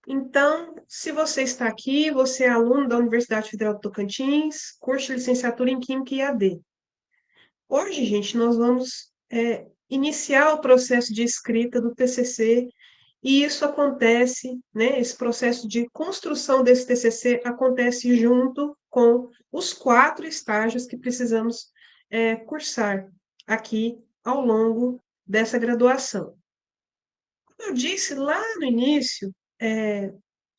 Então, se você está aqui, você é aluno da Universidade Federal do Tocantins, curso de licenciatura em Química e AD. Hoje, gente, nós vamos iniciar o processo de escrita do TCC, e isso acontece, né, esse processo de construção desse TCC acontece junto com os 4 estágios que precisamos cursar aqui ao longo dessa graduação. Como eu disse lá no início,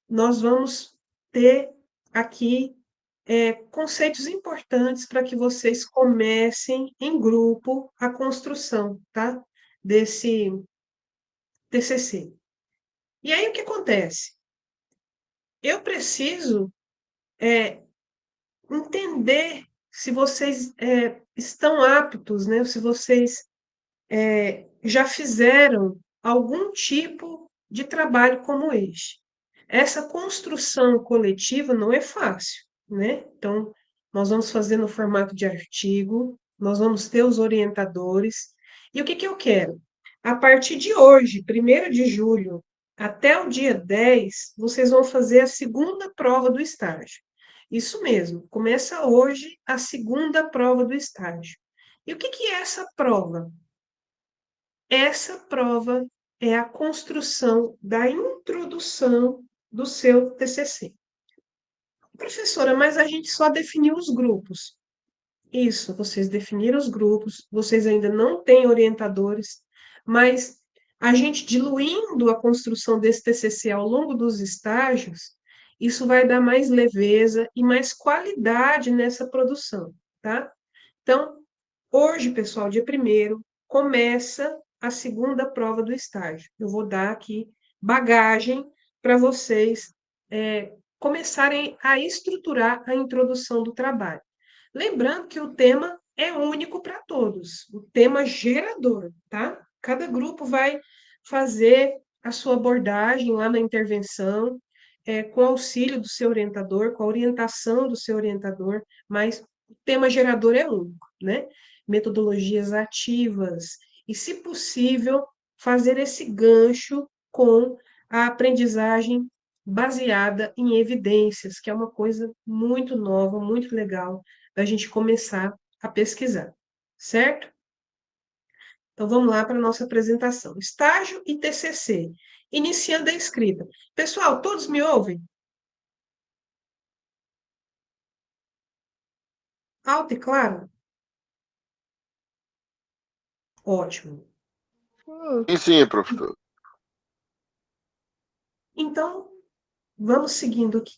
nós vamos ter aqui conceitos importantes para que vocês comecem em grupo a construção, tá? Desse TCC. E aí o que acontece? Eu preciso entender se vocês estão aptos, né? Se vocês já fizeram algum tipo de trabalho como este. Essa construção coletiva não é fácil, né? Então, nós vamos fazer no formato de artigo, nós vamos ter os orientadores. E o que que eu quero? A partir de hoje, 1º de julho, até o dia 10, vocês vão fazer a segunda prova do estágio. Isso mesmo, começa hoje a segunda prova do estágio. E o que que é essa prova? Essa prova é a construção da introdução do seu TCC. Professora, mas a gente só definiu os grupos. Isso, vocês definiram os grupos, vocês ainda não têm orientadores, mas a gente diluindo a construção desse TCC ao longo dos estágios, isso vai dar mais leveza e mais qualidade nessa produção, tá? Então, hoje, pessoal, dia 1º, começa a segunda prova do estágio. Eu vou dar aqui bagagem para vocês começarem a estruturar a introdução do trabalho. Lembrando que o tema é único para todos, o tema gerador, tá? Cada grupo vai fazer a sua abordagem lá na intervenção, com auxílio do seu orientador, com a orientação do seu orientador, mas o tema gerador é único, né? Metodologias ativas, e, se possível, fazer esse gancho com a aprendizagem baseada em evidências, que é uma coisa muito nova, muito legal da gente começar a pesquisar, certo? Então vamos lá para a nossa apresentação. Estágio e TCC. Iniciando a escrita. Pessoal, todos me ouvem? Alto e claro? Ótimo. Sim, sim, professor. Então, vamos seguindo aqui.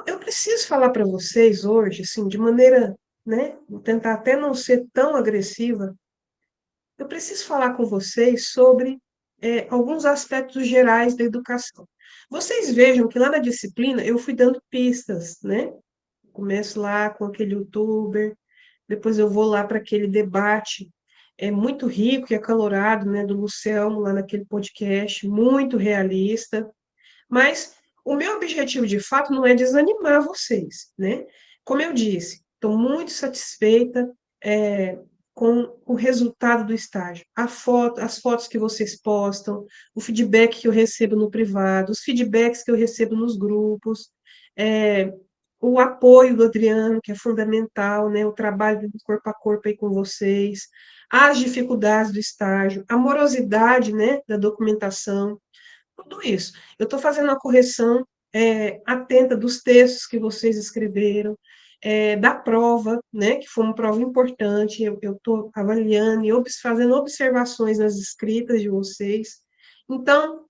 Eu preciso falar para vocês hoje, assim, de maneira, né, vou tentar até não ser tão agressiva, eu preciso falar com vocês sobre alguns aspectos gerais da educação. Vocês vejam que lá na disciplina eu fui dando pistas, né? Começo lá com aquele youtuber, depois eu vou lá para aquele debate muito rico e acalorado, né, do Luciano, lá naquele podcast, muito realista. Mas o meu objetivo, de fato, não é desanimar vocês, né? Como eu disse, estou muito satisfeita com o resultado do estágio. As fotos que vocês postam, o feedback que eu recebo no privado, os feedbacks que eu recebo nos grupos, é, o apoio do Adriano, que é fundamental, né? O trabalho do corpo a corpo aí com vocês, as dificuldades do estágio, a morosidade, né, da documentação, tudo isso. Eu estou fazendo a correção atenta dos textos que vocês escreveram, da prova, né, que foi uma prova importante, eu estou avaliando e fazendo observações nas escritas de vocês. Então,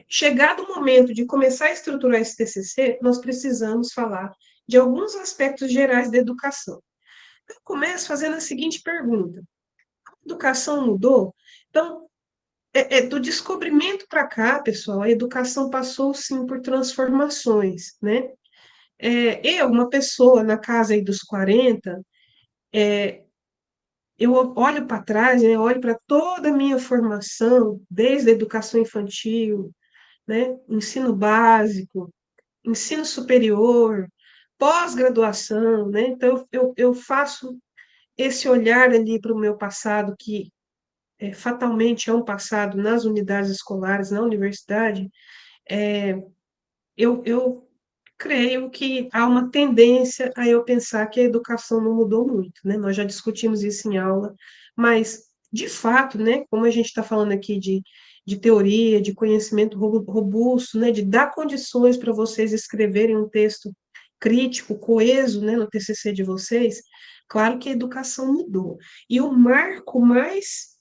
chegado o momento de começar a estruturar esse TCC, nós precisamos falar de alguns aspectos gerais da educação. Eu começo fazendo a seguinte pergunta: a educação mudou? Então, do descobrimento para cá, pessoal, a educação passou sim por transformações, né? Eu, uma pessoa na casa aí dos 40, eu olho para trás, né, olho para toda a minha formação, desde a educação infantil, né, ensino básico, ensino superior, pós-graduação, né? Então, eu faço esse olhar ali para o meu passado, que fatalmente é um passado nas unidades escolares, na universidade, eu creio que há uma tendência a eu pensar que a educação não mudou muito, né? Nós já discutimos isso em aula, mas, de fato, né, como a gente está falando aqui de teoria, de conhecimento robusto, né, de dar condições para vocês escreverem um texto crítico, coeso, né, no TCC de vocês, claro que a educação mudou. E o marco mais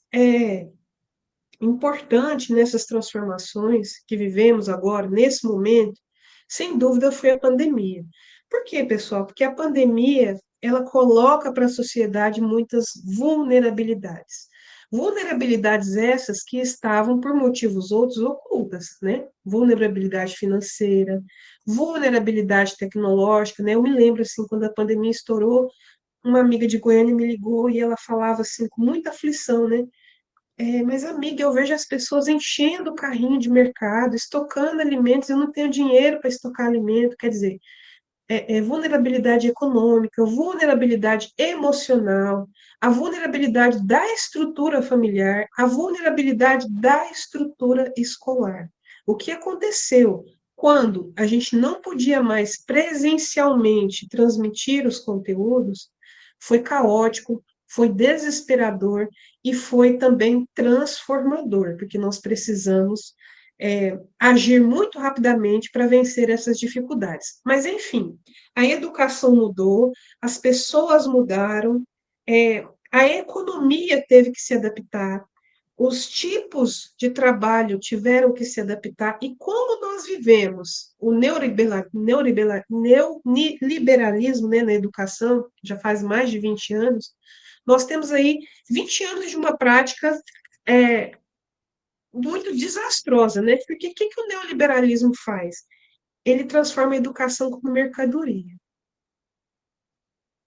importante nessas transformações que vivemos agora, nesse momento, sem dúvida foi a pandemia. Por quê, pessoal? Porque a pandemia, ela coloca para a sociedade muitas vulnerabilidades. Vulnerabilidades essas que estavam, por motivos outros, ocultas, né? Vulnerabilidade financeira, vulnerabilidade tecnológica, né? Eu me lembro, assim, quando a pandemia estourou, uma amiga de Goiânia me ligou e ela falava, assim, com muita aflição, né? Mas, amiga, eu vejo as pessoas enchendo o carrinho de mercado, estocando alimentos, eu não tenho dinheiro para estocar alimento. Quer dizer, vulnerabilidade econômica, vulnerabilidade emocional, a vulnerabilidade da estrutura familiar, a vulnerabilidade da estrutura escolar. O que aconteceu quando a gente não podia mais presencialmente transmitir os conteúdos foi caótico, foi desesperador e foi também transformador, porque nós precisamos agir muito rapidamente para vencer essas dificuldades. Mas, enfim, a educação mudou, as pessoas mudaram, a economia teve que se adaptar, os tipos de trabalho tiveram que se adaptar, e como nós vivemos o neoliberalismo, né, na educação, já faz mais de 20 anos, nós temos aí 20 anos de uma prática é, muito desastrosa, né? Porque o que o neoliberalismo faz? Ele transforma a educação como mercadoria.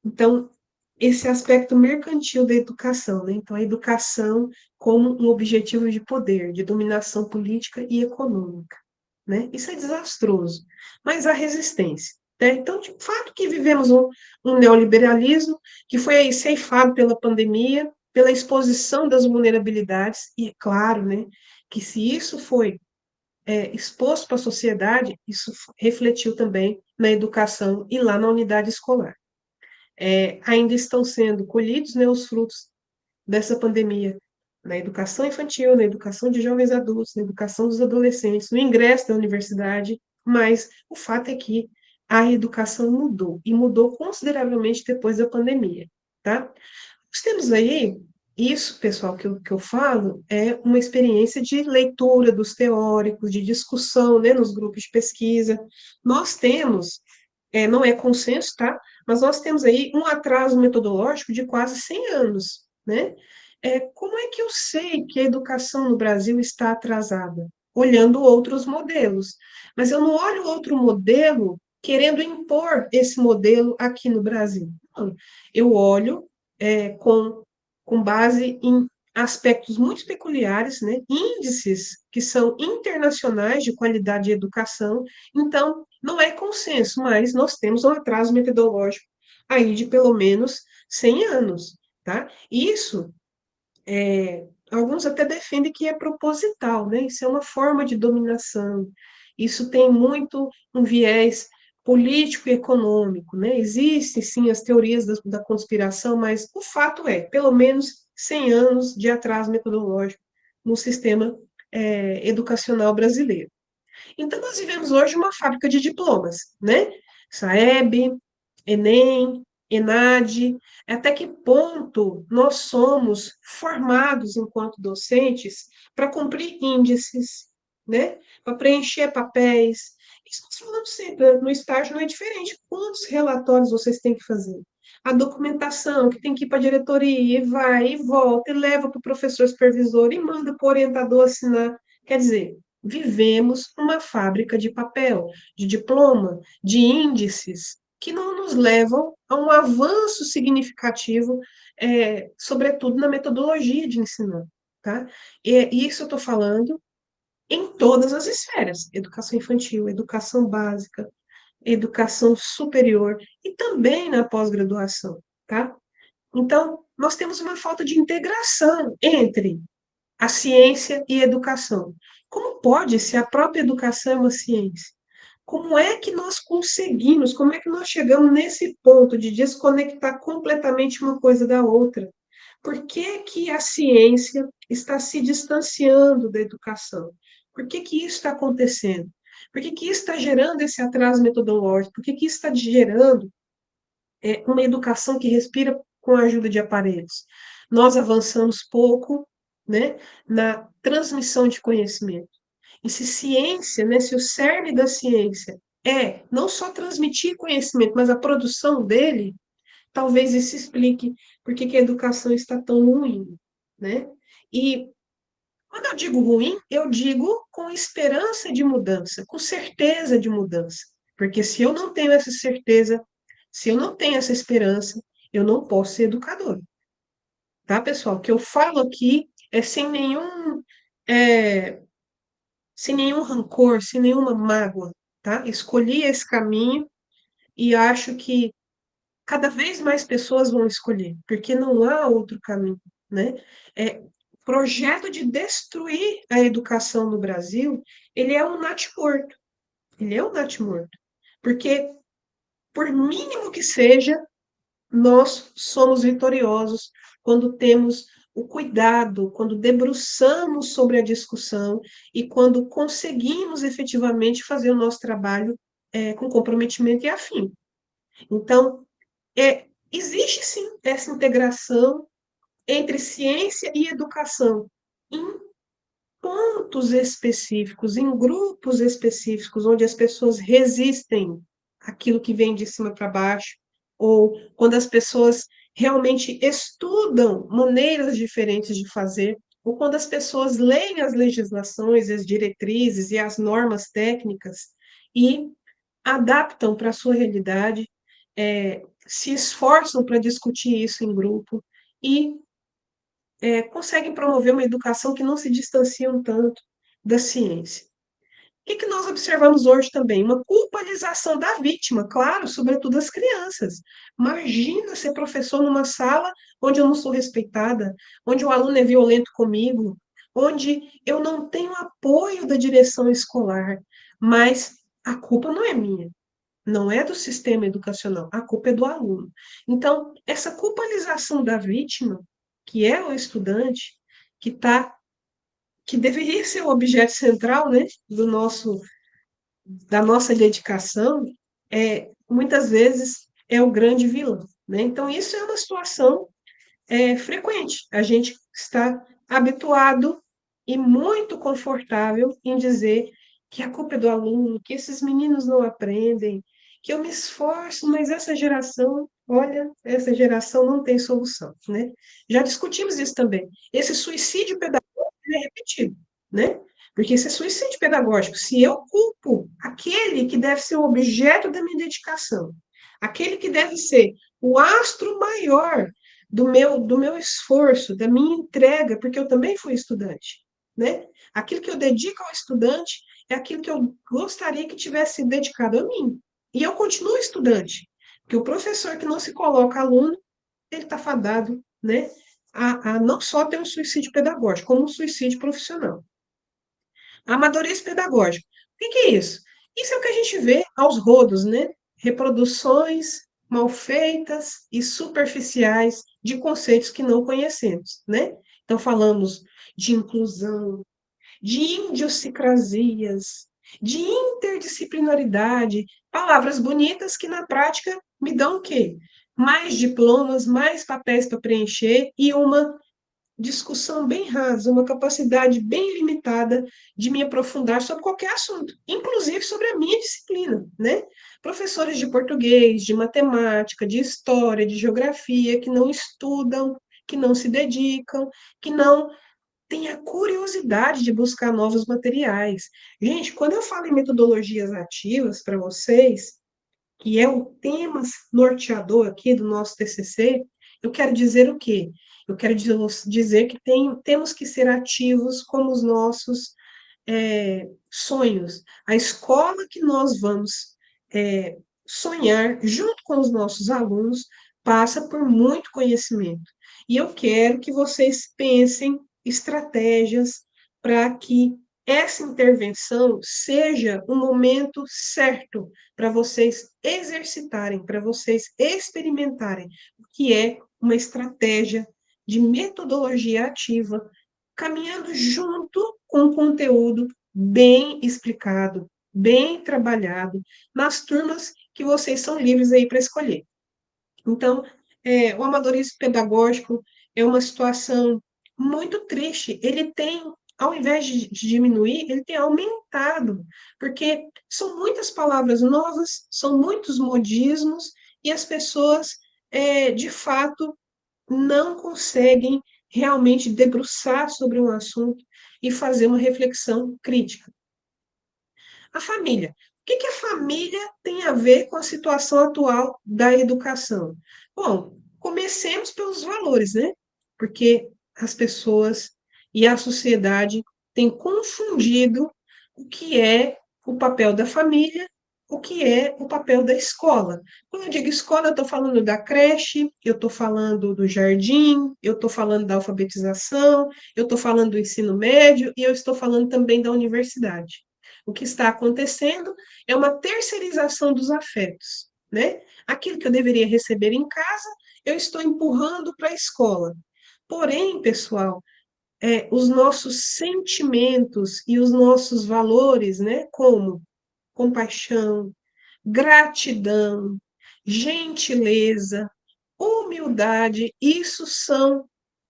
Então, esse aspecto mercantil da educação, né? Então, a educação como um objetivo de poder, de dominação política e econômica, né? Isso é desastroso, mas há resistência. Né? Então, de fato que vivemos um neoliberalismo que foi aí ceifado pela pandemia, pela exposição das vulnerabilidades, e é claro, né, que se isso foi exposto para a sociedade, isso refletiu também na educação e lá na unidade escolar. Ainda estão sendo colhidos, né, os frutos dessa pandemia na educação infantil, na educação de jovens adultos, na educação dos adolescentes, no ingresso da universidade, mas o fato é que a educação mudou, e mudou consideravelmente depois da pandemia, tá? Nós temos aí, isso, pessoal, que eu falo, é uma experiência de leitura dos teóricos, de discussão, né, nos grupos de pesquisa. Nós temos não é consenso, tá? Mas nós temos aí um atraso metodológico de quase 100 anos, né? Como é que eu sei que a educação no Brasil está atrasada? Olhando outros modelos. Mas eu não olho outro modelo querendo impor esse modelo aqui no Brasil. Não. Eu olho com base em aspectos muito peculiares, né? Índices que são internacionais de qualidade de educação. Então, não é consenso, mas nós temos um atraso metodológico aí de pelo menos 100 anos, tá? Isso, alguns até defendem que é proposital, né? Isso é uma forma de dominação, isso tem muito um viés político e econômico, né? Existem, sim, as teorias da conspiração, mas o fato é, pelo menos 100 anos de atraso metodológico no sistema educacional brasileiro. Então, nós vivemos hoje uma fábrica de diplomas, né? Saeb, Enem, ENAD, até que ponto nós somos formados enquanto docentes para cumprir índices, né? Para preencher papéis. Isso nós falamos sempre, no estágio não é diferente. Quantos relatórios vocês têm que fazer? A documentação que tem que ir para a diretoria, e vai, e volta, e leva para o professor supervisor, e manda para o orientador assinar. Quer dizer, vivemos uma fábrica de papel, de diploma, de índices, que não nos levam a um avanço significativo, sobretudo na metodologia de ensinar. Tá? E isso eu estou falando em todas as esferas: educação infantil, educação básica, educação superior e também na pós-graduação. Tá? Então, nós temos uma falta de integração entre a ciência e a educação. Como pode, se a própria educação é uma ciência? Como é que nós conseguimos, como é que nós chegamos nesse ponto de desconectar completamente uma coisa da outra? Por que que a ciência está se distanciando da educação? Por que que isso está acontecendo? Por que que isso está gerando esse atraso metodológico? Por que que isso está gerando uma educação que respira com a ajuda de aparelhos? Nós avançamos pouco, né, na transmissão de conhecimento. E se ciência, né, se o cerne da ciência é não só transmitir conhecimento, mas a produção dele, talvez isso explique por que que a educação está tão ruim, né? E quando eu digo ruim, eu digo com esperança de mudança, com certeza de mudança. Porque se eu não tenho essa certeza, se eu não tenho essa esperança, eu não posso ser educador, tá, pessoal? O que eu falo aqui é é, sem nenhum rancor, sem nenhuma mágoa, tá? Escolhi esse caminho e acho que cada vez mais pessoas vão escolher, porque não há outro caminho, né? É, o projeto de destruir a educação no Brasil, ele é um natimorto, ele é um natimorto, porque por mínimo que seja, nós somos vitoriosos quando temos o cuidado, quando debruçamos sobre a discussão e quando conseguimos efetivamente fazer o nosso trabalho com comprometimento e afinco. Então, existe sim essa integração entre ciência e educação em pontos específicos, em grupos específicos, onde as pessoas resistem àquilo que vem de cima para baixo, ou quando as pessoas realmente estudam maneiras diferentes de fazer, ou quando as pessoas leem as legislações, as diretrizes e as normas técnicas e adaptam para a sua realidade, se esforçam para discutir isso em grupo e conseguem promover uma educação que não se distancia um tanto da ciência. O que nós observamos hoje também? Uma culpabilização da vítima, claro, sobretudo as crianças. Imagina ser professor numa sala onde eu não sou respeitada, onde o aluno é violento comigo, onde eu não tenho apoio da direção escolar, mas a culpa não é minha, não é do sistema educacional, a culpa é do aluno. Então, essa culpabilização da vítima, que é o estudante, que tá, que deveria ser o objeto central, né, da nossa dedicação, muitas vezes é o grande vilão, né? Então, isso é uma situação frequente. A gente está habituado e muito confortável em dizer que a culpa é do aluno, que esses meninos não aprendem, que eu me esforço, mas essa geração, olha, essa geração não tem solução, né? Já discutimos isso também. Esse suicídio pedagógico é repetido, né? Porque esse é suicídio pedagógico. Se eu culpo aquele que deve ser o objeto da minha dedicação, aquele que deve ser o astro maior do meu esforço, da minha entrega, porque eu também fui estudante, né? Aquilo que eu dedico ao estudante é aquilo que eu gostaria que tivesse dedicado a mim. E eu continuo estudante, porque o professor que não se coloca aluno, ele está fadado, né? A não só ter um suicídio pedagógico, como um suicídio profissional. Amadorismo pedagógico. O que é isso? Isso é o que a gente vê aos rodos, né? Reproduções mal feitas e superficiais de conceitos que não conhecemos, né? Então, falamos de inclusão, de idiosincrasias, de interdisciplinaridade, palavras bonitas que na prática me dão o quê? Mais diplomas, mais papéis para preencher e uma discussão bem rasa, uma capacidade bem limitada de me aprofundar sobre qualquer assunto, inclusive sobre a minha disciplina, né? Professores de português, de matemática, de história, de geografia, que não estudam, que não se dedicam, que não têm a curiosidade de buscar novos materiais. Gente, quando eu falo em metodologias ativas para vocês, que é o tema norteador aqui do nosso TCC, eu quero dizer o quê? Eu quero dizer que temos que ser ativos como os nossos sonhos. A escola que nós vamos sonhar junto com os nossos alunos passa por muito conhecimento. E eu quero que vocês pensem estratégias para que essa intervenção seja o momento certo para vocês exercitarem, para vocês experimentarem o que é uma estratégia de metodologia ativa, caminhando junto com o conteúdo bem explicado, bem trabalhado, nas turmas que vocês são livres aí para escolher. Então, o amadorismo pedagógico é uma situação muito triste. Ele tem, ao invés de diminuir, ele tem aumentado, porque são muitas palavras novas, são muitos modismos, e as pessoas, de fato, não conseguem realmente debruçar sobre um assunto e fazer uma reflexão crítica. A família. O que a família tem a ver com a situação atual da educação? Bom, comecemos pelos valores, né? Porque as pessoas e a sociedade têm confundido o que é o papel da família, o que é o papel da escola. Quando eu digo escola, eu estou falando da creche, eu estou falando do jardim, eu estou falando da alfabetização, eu estou falando do ensino médio e eu estou falando também da universidade. O que está acontecendo é uma terceirização dos afetos, né? Aquilo que eu deveria receber em casa, eu estou empurrando para a escola. Porém, pessoal, os nossos sentimentos e os nossos valores, né, como compaixão, gratidão, gentileza, humildade, isso são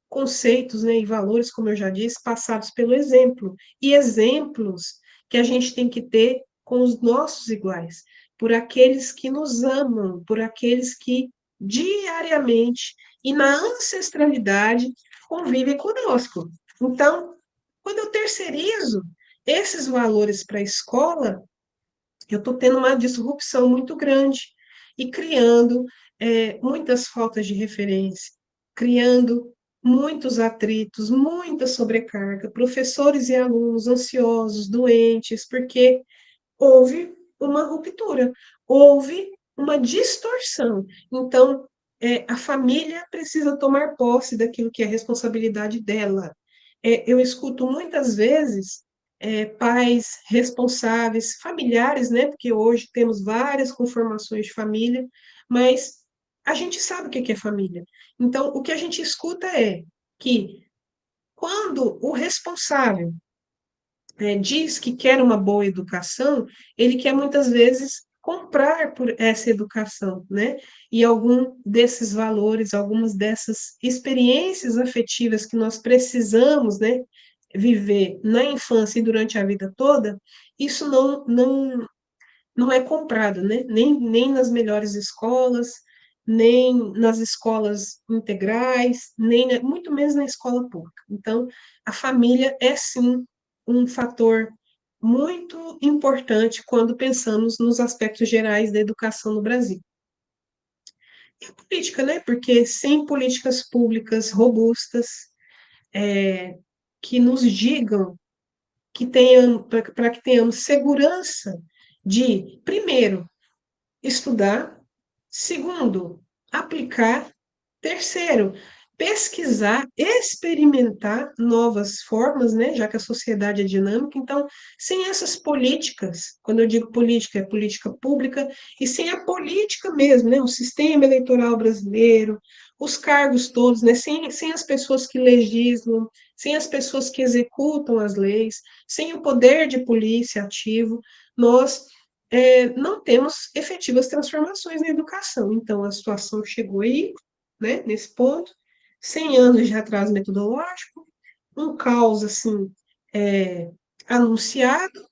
conceitos, né, e valores, como eu já disse, passados pelo exemplo, e exemplos que a gente tem que ter com os nossos iguais, por aqueles que nos amam, por aqueles que diariamente e na ancestralidade convivem conosco. Então, quando eu terceirizo esses valores para a escola, eu estou tendo uma disrupção muito grande e criando muitas faltas de referência, criando muitos atritos, muita sobrecarga, professores e alunos ansiosos, doentes, porque houve uma ruptura, houve uma distorção. Então, a família precisa tomar posse daquilo que é responsabilidade dela. Eu escuto muitas vezes pais responsáveis, familiares, né? Porque hoje temos várias conformações de família, mas a gente sabe o que é família. Então, o que a gente escuta é que quando o responsável diz que quer uma boa educação, ele quer muitas vezes comprar por essa educação, né? E algum desses valores, algumas dessas experiências afetivas que nós precisamos, né, viver na infância e durante a vida toda, isso não é comprado, né? Nem nas melhores escolas, nem nas escolas integrais, muito menos na escola pública. Então, a família é sim um fator muito importante quando pensamos nos aspectos gerais da educação no Brasil. E a política, né? Porque sem políticas públicas robustas, que nos digam que tenham, para que tenhamos segurança de, primeiro, estudar. Segundo, aplicar. Terceiro, pesquisar, experimentar novas formas, né? Já que a sociedade é dinâmica. Então, sem essas políticas, quando eu digo política, é política pública, e sem a política mesmo, né? O sistema eleitoral brasileiro, os cargos todos, né? Sem as pessoas que legislam, sem as pessoas que executam as leis, sem o poder de polícia ativo, nós não temos efetivas transformações na educação. Então, a situação chegou aí, né, nesse ponto, 100 anos de atraso metodológico, um caos, assim, anunciado,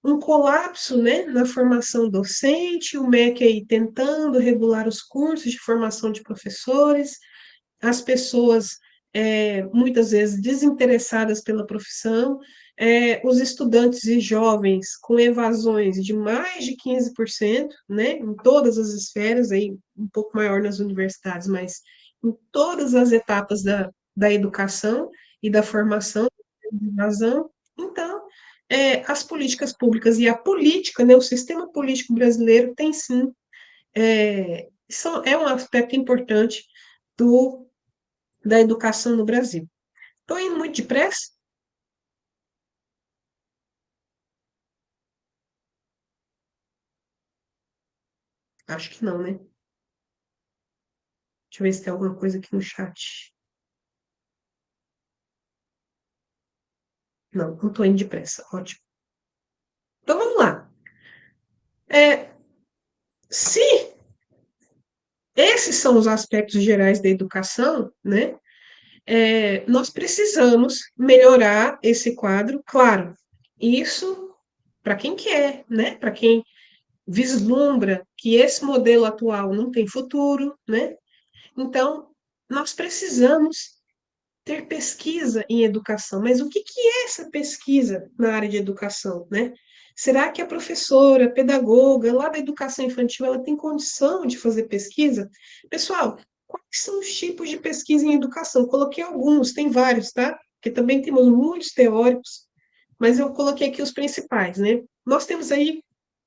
um colapso, né, na formação docente, o MEC aí tentando regular os cursos de formação de professores, as pessoas muitas vezes desinteressadas pela profissão, os estudantes e jovens com evasões de mais de 15%, né, em todas as esferas, aí, um pouco maior nas universidades, mas em todas as etapas da educação e da formação, de evasão. Então, as políticas públicas e a política, né, o sistema político brasileiro tem sim, é um aspecto importante do da educação no Brasil. Estou indo muito depressa? Acho que não, né? Deixa eu ver se tem alguma coisa aqui no chat. Não estou indo depressa. Ótimo. Então vamos lá. É, se esses são os aspectos gerais da educação, né? Nós precisamos melhorar esse quadro, claro. Isso para quem quer, né? Para quem vislumbra que esse modelo atual não tem futuro, né? Então, nós precisamos ter pesquisa em educação. Mas o que que é essa pesquisa na área de educação, né? Será que a professora, a pedagoga lá da educação infantil, ela tem condição de fazer pesquisa? Pessoal, quais são os tipos de pesquisa em educação? Coloquei alguns, tem vários, tá? Porque também temos muitos teóricos, mas eu coloquei aqui os principais, né? Nós temos aí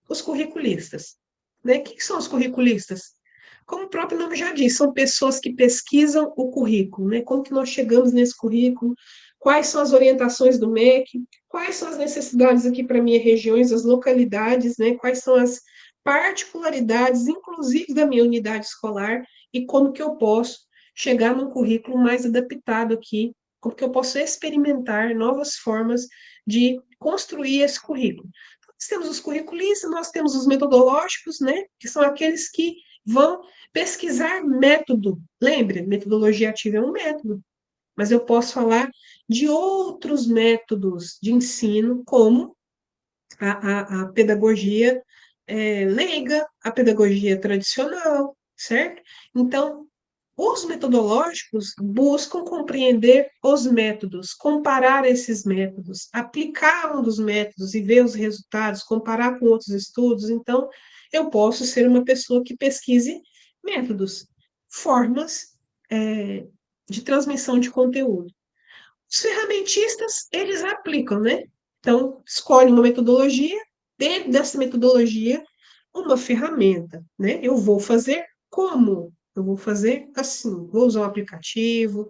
os curriculistas, né? O que são os curriculistas? Como o próprio nome já diz, são pessoas que pesquisam o currículo, né? Como que nós chegamos nesse currículo, quais são as orientações do MEC, quais são as necessidades aqui para minhas regiões, as localidades, né? Quais são as particularidades, inclusive da minha unidade escolar, e como que eu posso chegar num currículo mais adaptado aqui, como que eu posso experimentar novas formas de construir esse currículo. Nós temos os curriculistas, nós temos os metodológicos, né? Que são aqueles que vão pesquisar método. Lembre, metodologia ativa é um método, mas eu posso falar de outros métodos de ensino, como a pedagogia leiga, a pedagogia tradicional, certo? Então, os metodológicos buscam compreender os métodos, comparar esses métodos, aplicar um dos métodos e ver os resultados, comparar com outros estudos. Então, eu posso ser uma pessoa que pesquise métodos, formas de transmissão de conteúdo. Os ferramentistas, eles aplicam, né? Então, escolhe uma metodologia, dentro dessa metodologia, uma ferramenta, né? Eu vou fazer como? Eu vou fazer assim, vou usar um aplicativo,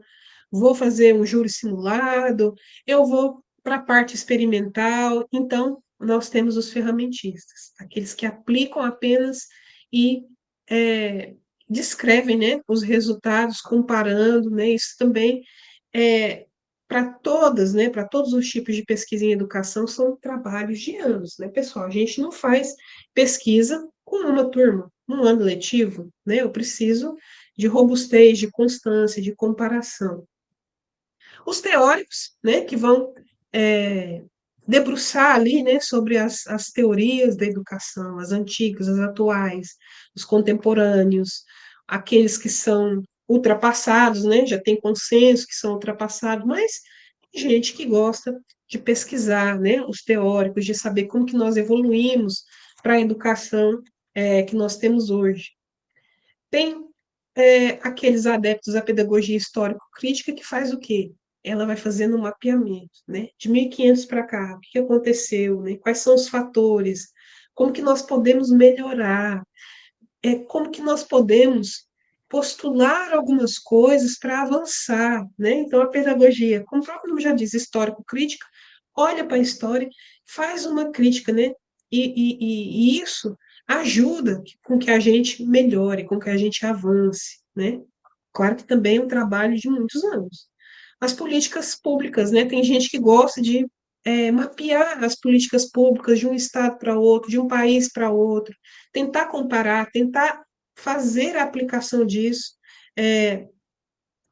vou fazer um júri simulado, eu vou para a parte experimental. Então, nós temos os ferramentistas, aqueles que aplicam apenas e descrevem, né, os resultados, comparando, né? Isso também é, para todas, né, para todos os tipos de pesquisa em educação, são trabalhos de anos, né, pessoal? A gente não faz pesquisa com uma turma, um ano letivo, né? Eu preciso de robustez, de constância, de comparação. Os teóricos, né, que vão debruçar ali, né, sobre as teorias da educação, as antigas, as atuais, os contemporâneos, aqueles que são ultrapassados, né, já tem consenso que são ultrapassados, mas tem gente que gosta de pesquisar, né, os teóricos, de saber como que nós evoluímos para a educação que nós temos hoje. Tem aqueles adeptos à pedagogia histórico-crítica que faz o quê? Ela vai fazendo um mapeamento, né? De 1500 para cá, o que aconteceu, né? Quais são os fatores? Como que nós podemos melhorar? Como que nós podemos postular algumas coisas para avançar, né? Então, a pedagogia, como o próprio nome já diz, histórico-crítica, olha para a história, faz uma crítica, né? E isso ajuda com que a gente melhore, com que a gente avance, né? Claro que também é um trabalho de muitos anos. As políticas públicas, né? Tem gente que gosta de mapear as políticas públicas de um estado para outro, de um país para outro, tentar comparar, tentar fazer a aplicação disso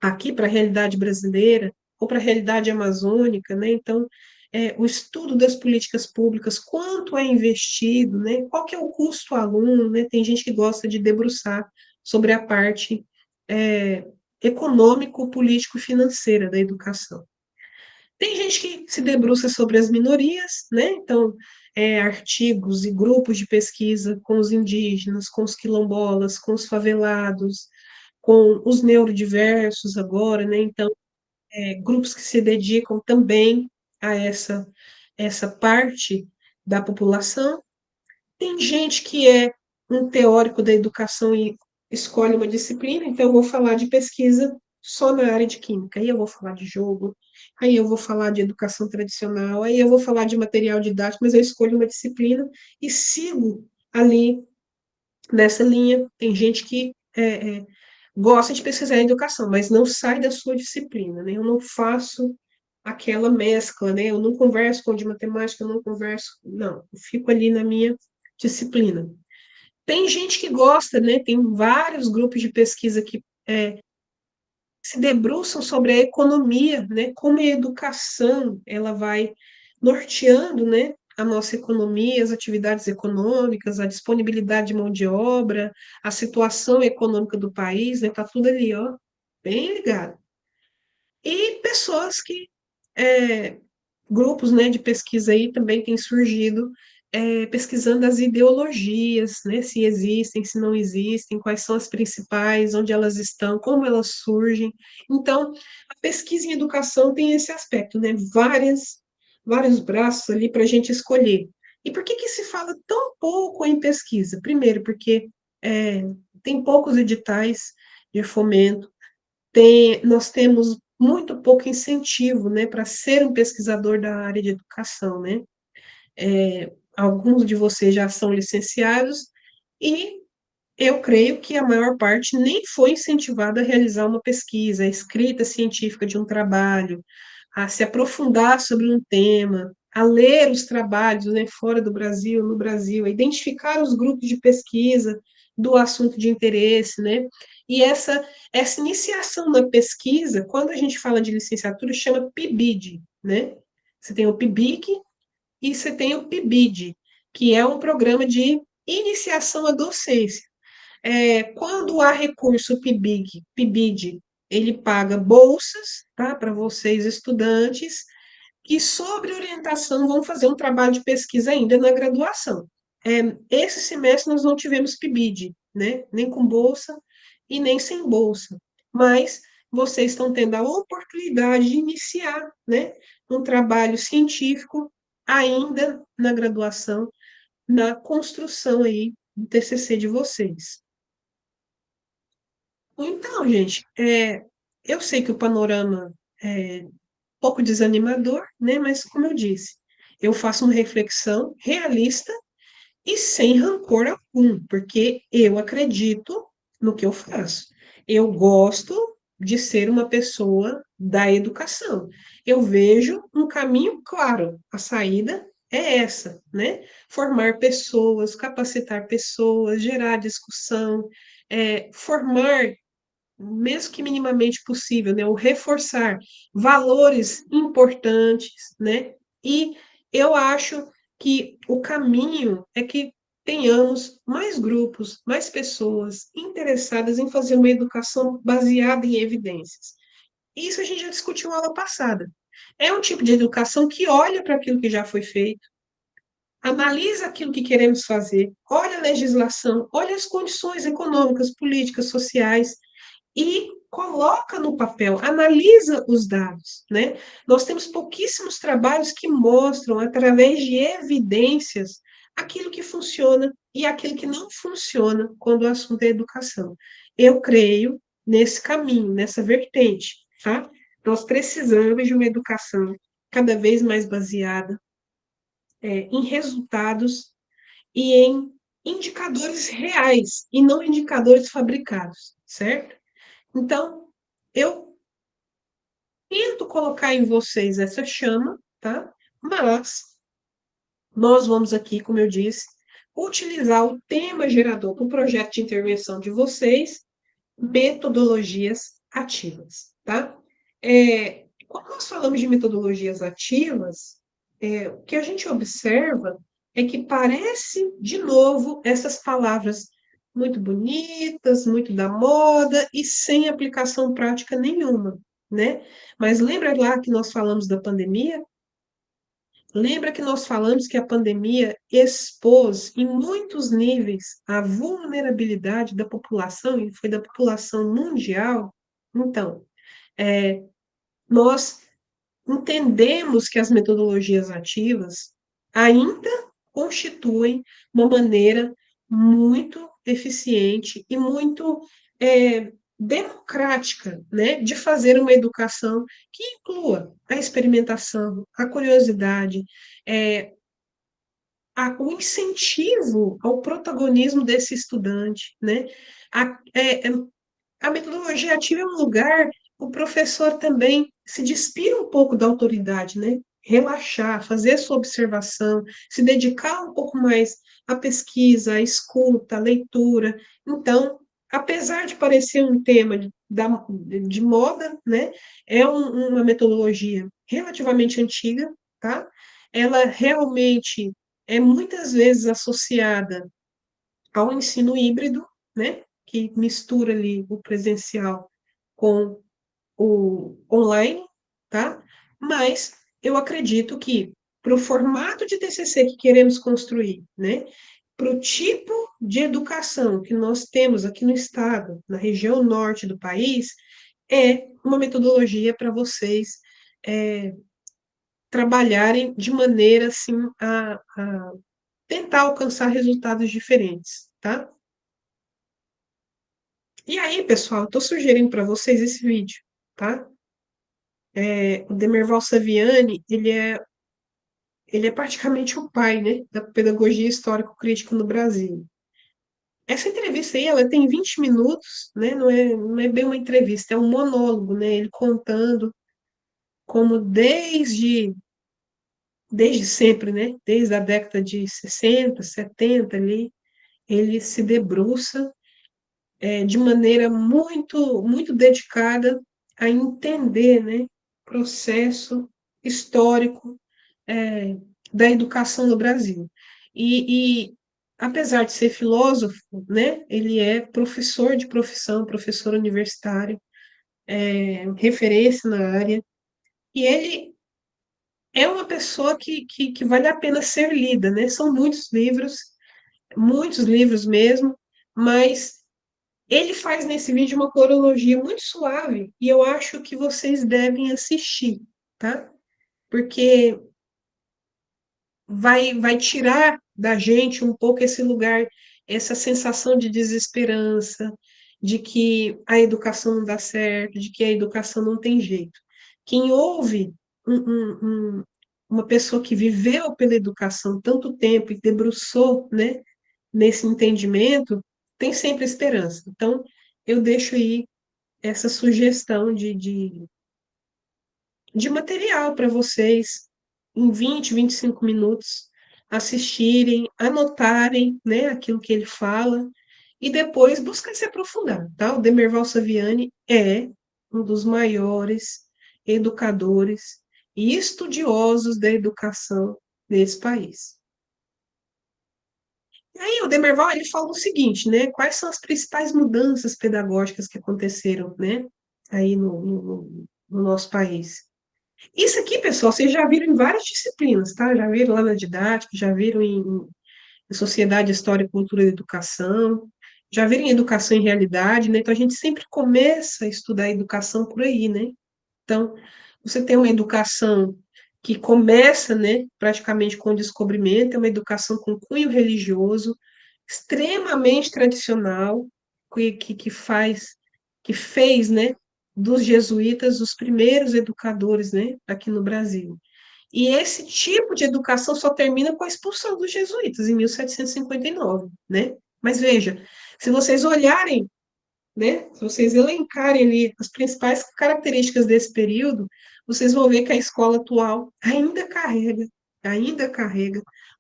aqui para a realidade brasileira ou para a realidade amazônica, né? Então, o estudo das políticas públicas, quanto é investido, né? Qual que é o custo aluno, né? Tem gente que gosta de debruçar sobre a parte econômico, político, financeira da educação. Tem gente que se debruça sobre as minorias, né? Então, artigos e grupos de pesquisa com os indígenas, com os quilombolas, com os favelados, com os neurodiversos agora, né? Então, grupos que se dedicam também a essa parte da população. Tem gente que é um teórico da educação e escolhe uma disciplina, então eu vou falar de pesquisa só na área de química. Aí eu vou falar de jogo, aí eu vou falar de educação tradicional, aí eu vou falar de material didático, mas eu escolho uma disciplina e sigo ali nessa linha. Tem gente que gosta de pesquisar em educação, mas não sai da sua disciplina, né? Eu não faço aquela mescla, né? Eu não converso com o de matemática, eu não converso, não, eu fico ali na minha disciplina. Tem gente que gosta, né? Tem vários grupos de pesquisa que se debruçam sobre a economia, né? Como a educação ela vai norteando, né? A nossa economia, as atividades econômicas, a disponibilidade de mão de obra, a situação econômica do país, né? Tá tudo ali, ó, bem ligado. E pessoas que é, grupos, né, de pesquisa aí também têm surgido, pesquisando as ideologias, né, se existem, se não existem, quais são as principais, onde elas estão, como elas surgem. Então, a pesquisa em educação tem esse aspecto, né, vários braços ali para a gente escolher. E por que que se fala tão pouco em pesquisa? Primeiro, porque é, tem poucos editais de fomento, nós temos muito pouco incentivo, né, para ser um pesquisador da área de educação, né? Alguns de vocês já são licenciados e eu creio que a maior parte nem foi incentivada a realizar uma pesquisa, a escrita científica de um trabalho, a se aprofundar sobre um tema, a ler os trabalhos, né, fora do Brasil, no Brasil, a identificar os grupos de pesquisa do assunto de interesse, né? E essa iniciação na pesquisa, quando a gente fala de licenciatura, chama PIBID, né? Você tem o PIBIC e você tem o PIBID, que é um programa de iniciação à docência. Quando há recurso PIBID, ele paga bolsas, tá, para vocês estudantes, que sobre orientação vão fazer um trabalho de pesquisa ainda na graduação. Esse semestre nós não tivemos PIBID, né, nem com bolsa e nem sem bolsa, mas vocês estão tendo a oportunidade de iniciar, né, um trabalho científico ainda na graduação, na construção aí do TCC de vocês. Então, gente, eu sei que o panorama é um pouco desanimador, né? Mas, como eu disse, eu faço uma reflexão realista e sem rancor algum, porque eu acredito no que eu faço. Eu gosto de ser uma pessoa da educação. Eu vejo um caminho claro, a saída é essa, né? Formar pessoas, capacitar pessoas, gerar discussão, formar mesmo que minimamente possível, né, o reforçar valores importantes, né? E eu acho que o caminho é que tenhamos mais grupos, mais pessoas interessadas em fazer uma educação baseada em evidências. Isso a gente já discutiu na aula passada. É um tipo de educação que olha para aquilo que já foi feito, analisa aquilo que queremos fazer, olha a legislação, olha as condições econômicas, políticas, sociais, e coloca no papel, analisa os dados, né? Nós temos pouquíssimos trabalhos que mostram, através de evidências, aquilo que funciona e aquilo que não funciona quando o assunto é educação. Eu creio nesse caminho, nessa vertente, tá? Nós precisamos de uma educação cada vez mais baseada em resultados e em indicadores reais e não indicadores fabricados, certo? Então, eu tento colocar em vocês essa chama, tá? Mas nós vamos aqui, como eu disse, utilizar o tema gerador do projeto de intervenção de vocês, metodologias ativas, tá? Quando nós falamos de metodologias ativas, o que a gente observa é que parece, de novo, essas palavras muito bonitas, muito da moda e sem aplicação prática nenhuma, né? Mas lembra lá que nós falamos da pandemia? Lembra que nós falamos que a pandemia expôs em muitos níveis a vulnerabilidade da população, e foi da população mundial? Então, nós entendemos que as metodologias ativas ainda constituem uma maneira muito eficiente e muito democrática, né, de fazer uma educação que inclua a experimentação, a curiosidade, é, o incentivo ao protagonismo desse estudante, né? A, a metodologia ativa é um lugar, o professor também se despir um pouco da autoridade, né? Relaxar, fazer sua observação, se dedicar um pouco mais à pesquisa, à escuta, à leitura. Então, apesar de parecer um tema de moda, né? É uma metodologia relativamente antiga, tá? Ela realmente é muitas vezes associada ao ensino híbrido, né, que mistura ali o presencial com o online, tá? Mas eu acredito que para o formato de TCC que queremos construir, né, para o tipo de educação que nós temos aqui no estado, na região norte do país, é uma metodologia para vocês é, trabalharem de maneira assim a tentar alcançar resultados diferentes, tá? E aí, pessoal, estou sugerindo para vocês esse vídeo, tá? O Demerval Saviani, ele é praticamente o pai, né, da pedagogia histórico-crítica no Brasil. Essa entrevista aí, ela tem 20 minutos, né? Não é bem uma entrevista, é um monólogo, né? Ele contando como desde sempre, né? Desde a década de 60, 70 ali, ele se debruça de maneira muito dedicada a entender, né, o processo histórico é, da educação no Brasil. E, apesar de ser filósofo, né, ele é professor de profissão, professor universitário, referência na área, e ele é uma pessoa que vale a pena ser lida, né? São muitos livros mesmo, mas ele faz nesse vídeo uma cronologia muito suave e eu acho que vocês devem assistir, tá? Porque vai tirar da gente um pouco esse lugar, essa sensação de desesperança, de que a educação não dá certo, de que a educação não tem jeito. Quem ouve uma pessoa que viveu pela educação tanto tempo e debruçou, né, nesse entendimento, tem sempre esperança. Então, eu deixo aí essa sugestão de material para vocês em 25 minutos assistirem, anotarem, né, aquilo que ele fala e depois buscar se aprofundar, tá? O Demerval Saviani é um dos maiores educadores e estudiosos da educação desse país. E aí o Demerval ele fala o seguinte, né? Quais são as principais mudanças pedagógicas que aconteceram, né? Aí no nosso país. Isso aqui, pessoal, vocês já viram em várias disciplinas, tá? Já viram lá na didática, já viram em Sociedade, História, Cultura e Educação, já viram em Educação em Realidade, né? Então a gente sempre começa a estudar a educação por aí, né? Então, você tem uma educação que começa, né, praticamente com o descobrimento, é uma educação com cunho religioso, extremamente tradicional, que fez, né, dos jesuítas os primeiros educadores, né, aqui no Brasil. E esse tipo de educação só termina com a expulsão dos jesuítas em 1759, né? Mas veja, se vocês olharem, né? Se vocês elencarem ali as principais características desse período, vocês vão ver que a escola atual ainda carrega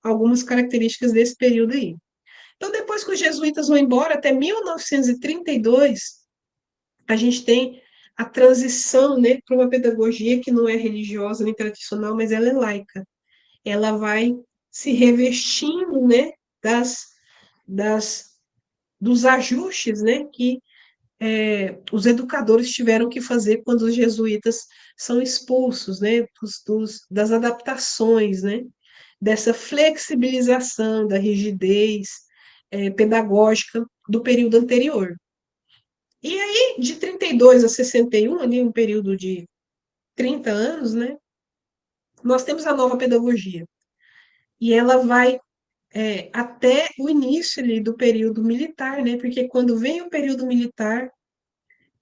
algumas características desse período aí. Então, depois que os jesuítas vão embora, até 1932, a gente tem a transição, né, para uma pedagogia que não é religiosa nem tradicional, mas ela é laica. Ela vai se revestindo, né, das, das dos ajustes, né, que os educadores tiveram que fazer quando os jesuítas são expulsos, né, das adaptações, né, dessa flexibilização da rigidez pedagógica do período anterior. E aí, de 32 a 61, ali um período de 30 anos, né, nós temos a nova pedagogia. E ela vai até o início ali do período militar, né, porque quando vem o período militar,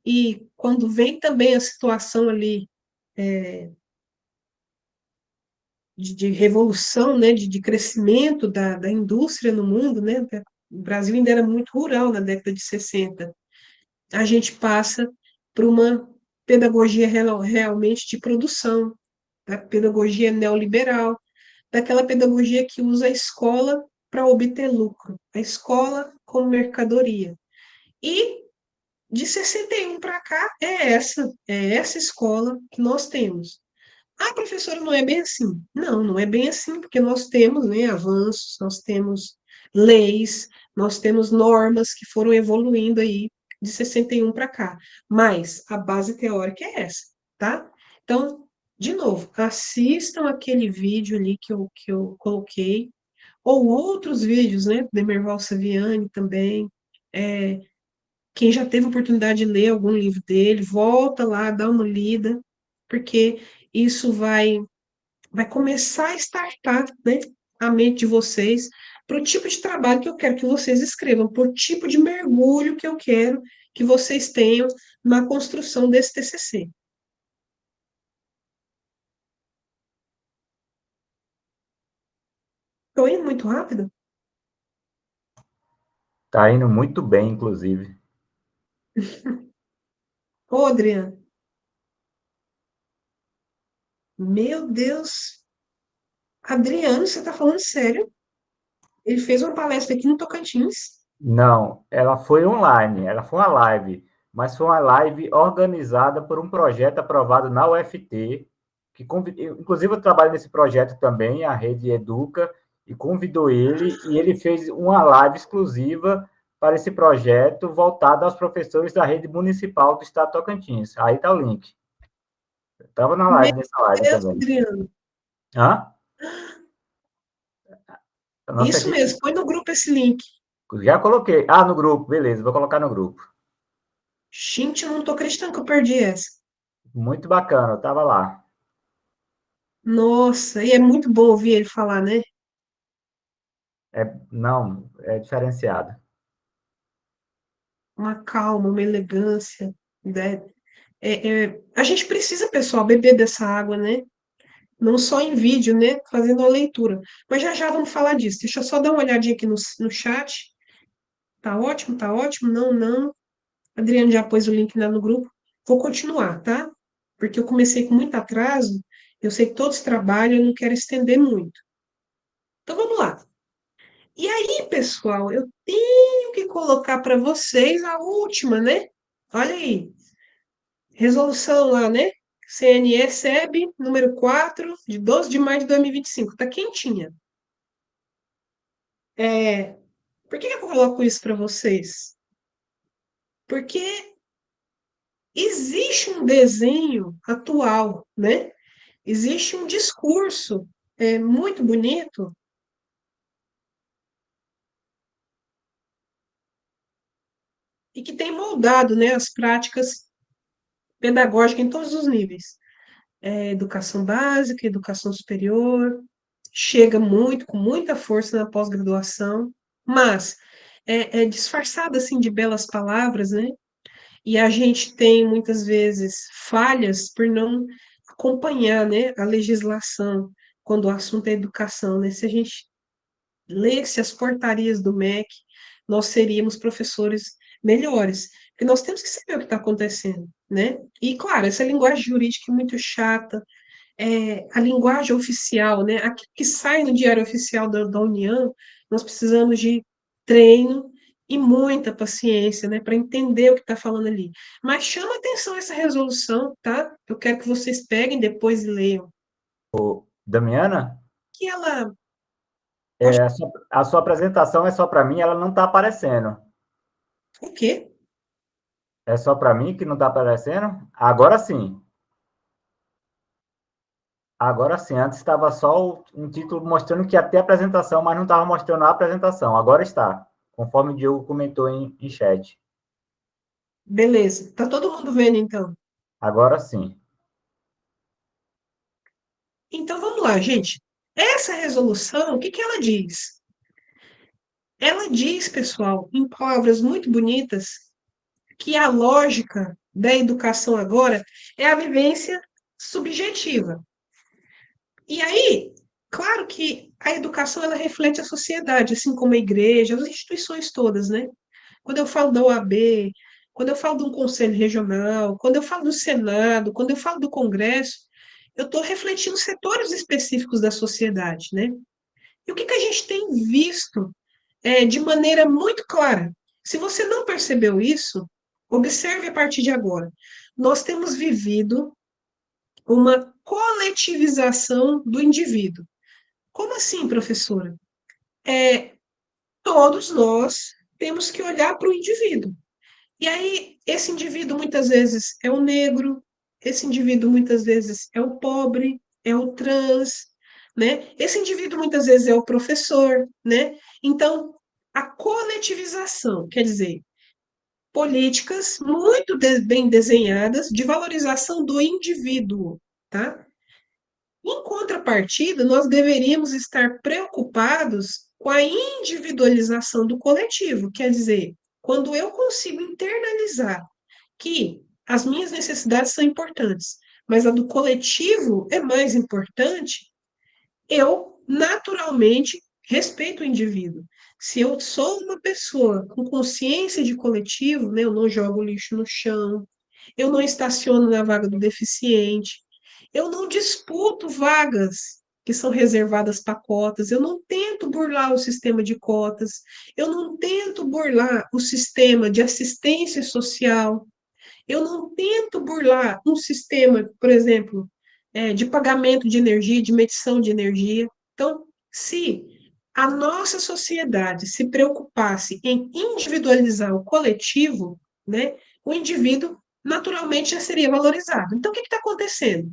e quando vem também a situação ali de revolução, né, de crescimento da indústria no mundo, né, o Brasil ainda era muito rural na década de 60, a gente passa para uma pedagogia realmente de produção, da pedagogia neoliberal, daquela pedagogia que usa a escola para obter lucro, a escola como mercadoria. E de 61 para cá é essa escola que nós temos. Ah, professora, não é bem assim. Não, não é bem assim, porque nós temos, né, avanços, nós temos leis, nós temos normas que foram evoluindo aí de 61 para cá. Mas a base teórica é essa, tá? Então, de novo, assistam aquele vídeo ali que eu coloquei, ou outros vídeos, né, do Emerval Saviani também. É, quem já teve oportunidade de ler algum livro dele, volta lá, dá uma lida, porque isso vai começar a startar, né, a mente de vocês para o tipo de trabalho que eu quero que vocês escrevam, para o tipo de mergulho que eu quero que vocês tenham na construção desse TCC. Estou indo muito rápido? Tá indo muito bem, inclusive. Ô, Adriano, meu Deus, Adriano, você está falando sério? Ele fez uma palestra aqui no Tocantins. Não, ela foi online, ela foi uma live, mas foi uma live organizada por um projeto aprovado na UFT, que inclusive eu trabalho nesse projeto também, a Rede Educa, e convidou ele, e ele fez uma live exclusiva para esse projeto voltada aos professores da rede municipal do estado de Tocantins. Aí está o link. Eu estava na Meu live, nessa live Deus, também. Adriano. Hã? A nossa Isso equipe mesmo, põe no grupo esse link. já coloquei. Ah, no grupo, beleza, vou colocar no grupo. Gente, eu não tô acreditando que eu perdi essa. Muito bacana, eu estava lá. Nossa, e é muito bom ouvir ele falar, né? Não, é diferenciado. Uma calma, uma elegância, né? A gente precisa, pessoal, beber dessa água, né? Não só em vídeo, né? Fazendo a leitura. Mas já já vamos falar disso. Deixa eu só dar uma olhadinha aqui no chat. Tá ótimo, tá ótimo. Não, não. Adriano já pôs o link lá no grupo. Vou continuar, tá? Porque eu comecei com muito atraso. Eu sei que todos trabalham, eu não quero estender muito. Então vamos lá. E aí, pessoal, eu tenho que colocar para vocês a última, né? Olha aí, resolução lá, né? CNE-SEB, número 4 de 12 de maio de 2025. Tá quentinha. É, por que eu coloco isso para vocês? Porque existe um desenho atual, né? Existe um discurso muito bonito e que tem moldado, né, as práticas pedagógicas em todos os níveis. Educação básica, educação superior, chega muito, com muita força na pós-graduação, mas é disfarçada assim de belas palavras, né? E a gente tem muitas vezes falhas por não acompanhar, né, a legislação quando o assunto é educação, né? Se a gente lesse as portarias do MEC, nós seríamos professores melhores, porque nós temos que saber o que está acontecendo, né? E claro, essa linguagem jurídica é muito chata, a linguagem oficial, né? Aquilo que sai no Diário Oficial da União, nós precisamos de treino e muita paciência, né, para entender o que está falando ali. Mas chama atenção essa resolução, tá? Eu quero que vocês peguem depois e leiam. Damiana, Que ela. Pode... a sua apresentação é só para mim, ela não está aparecendo. O quê? É só para mim que não está aparecendo? Agora sim. Agora sim. Antes estava só um título mostrando que ia ter apresentação, mas não estava mostrando a apresentação. Agora está, conforme o Diogo comentou em chat. Beleza. Tá todo mundo vendo, então? Agora sim. Então vamos lá, gente. Essa resolução, o que que ela diz? Ela diz, pessoal, em palavras muito bonitas, que a lógica da educação agora é a vivência subjetiva. E aí, claro que a educação ela reflete a sociedade, assim como a igreja, as instituições todas, né? Quando eu falo da OAB, quando eu falo de um conselho regional, quando eu falo do Senado, quando eu falo do Congresso, eu estou refletindo setores específicos da sociedade, né? E o que que a gente tem visto de maneira muito clara? Se você não percebeu isso, observe a partir de agora. Nós temos vivido uma coletivização do indivíduo. Como assim, professora? Todos nós temos que olhar para o indivíduo. E aí, esse indivíduo muitas vezes é o negro, esse indivíduo muitas vezes é o pobre, é o trans, né? Esse indivíduo muitas vezes é o professor, né? Então, a coletivização, quer dizer, políticas muito bem desenhadas de valorização do indivíduo, tá? Em contrapartida, nós deveríamos estar preocupados com a individualização do coletivo, quer dizer, quando eu consigo internalizar que as minhas necessidades são importantes, mas a do coletivo é mais importante, eu naturalmente respeito o indivíduo. Se eu sou uma pessoa com consciência de coletivo, né, eu não jogo lixo no chão, eu não estaciono na vaga do deficiente, eu não disputo vagas que são reservadas para cotas, eu não tento burlar o sistema de cotas, eu não tento burlar o sistema de assistência social, eu não tento burlar um sistema, por exemplo, de pagamento de energia, de medição de energia. Então, se a nossa sociedade se preocupasse em individualizar o coletivo, né, o indivíduo naturalmente já seria valorizado. Então, o que está acontecendo?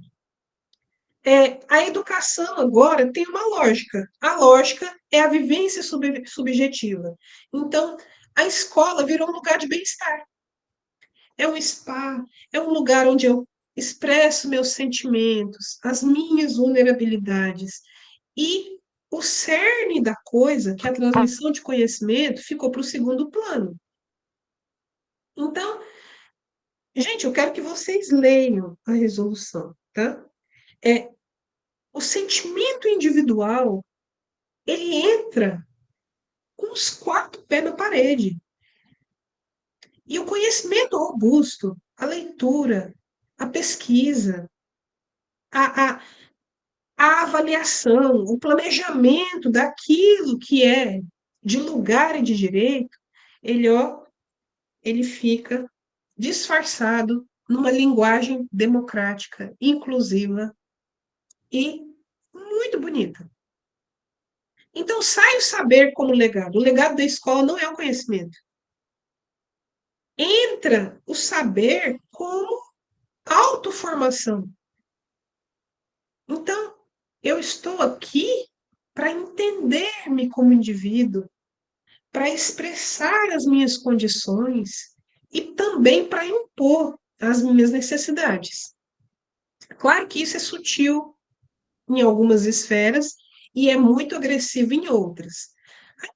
A educação agora tem uma lógica. A lógica é a vivência subjetiva. Então, a escola virou um lugar de bem-estar. É um spa, é um lugar onde eu expresso meus sentimentos, as minhas vulnerabilidades. E o cerne da coisa, que é a transmissão de conhecimento, ficou para o segundo plano. Então, gente, eu quero que vocês leiam a resolução, tá? O sentimento individual, ele entra com os quatro pés na parede. E o conhecimento robusto, a leitura, a pesquisa, a, a, a avaliação, o planejamento daquilo que é de lugar e de direito, ele fica disfarçado numa linguagem democrática, inclusiva e muito bonita. Então, sai o saber como legado. O legado da escola não é o conhecimento. Entra o saber como autoformação. Então, eu estou aqui para entender-me como indivíduo, para expressar as minhas condições e também para impor as minhas necessidades. Claro que isso é sutil em algumas esferas e é muito agressivo em outras.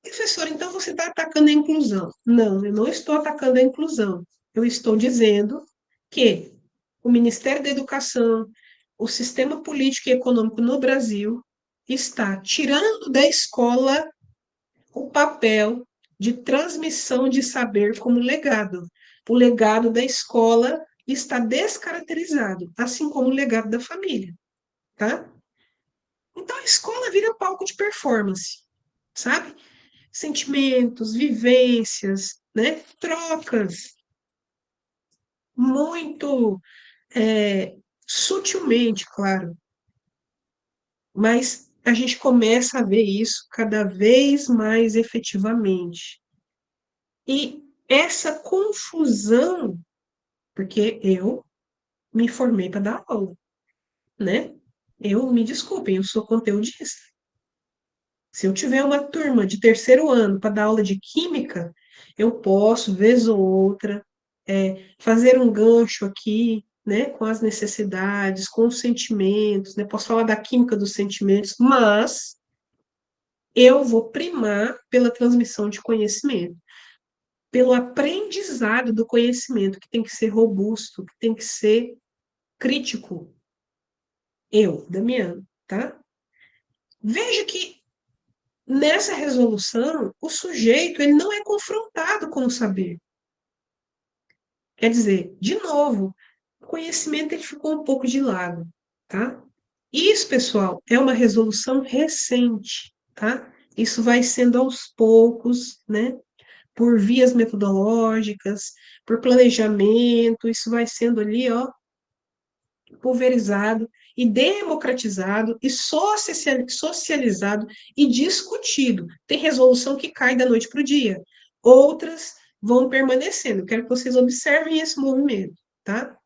Professor, então você está atacando a inclusão. Não, eu não estou atacando a inclusão. Eu estou dizendo que o Ministério da Educação, o sistema político e econômico no Brasil está tirando da escola o papel de transmissão de saber como legado. O legado da escola está descaracterizado, assim como o legado da família, tá? Então a escola vira palco de performance, sabe? Sentimentos, vivências, né? Trocas muito sutilmente, claro, mas a gente começa a ver isso cada vez mais efetivamente. E essa confusão, porque eu me formei para dar aula, né? Eu, me desculpem, eu sou conteudista. Se eu tiver uma turma de terceiro ano para dar aula de química, eu posso, vez ou outra, fazer um gancho aqui, né, com as necessidades, com os sentimentos, né? Posso falar da química dos sentimentos, mas eu vou primar pela transmissão de conhecimento. pelo aprendizado do conhecimento, que tem que ser robusto, que tem que ser crítico. Eu, Damiano, tá? Veja que nessa resolução, o sujeito ele não é confrontado com o saber. Quer dizer, de novo, o conhecimento ele ficou um pouco de lado, tá? Isso, pessoal, é uma resolução recente, tá? Isso vai sendo aos poucos, né? Por vias metodológicas, por planejamento, isso vai sendo ali, ó, pulverizado e democratizado e socializado e discutido. Tem resolução que cai da noite para o dia, outras vão permanecendo. Quero que vocês observem esse movimento, tá?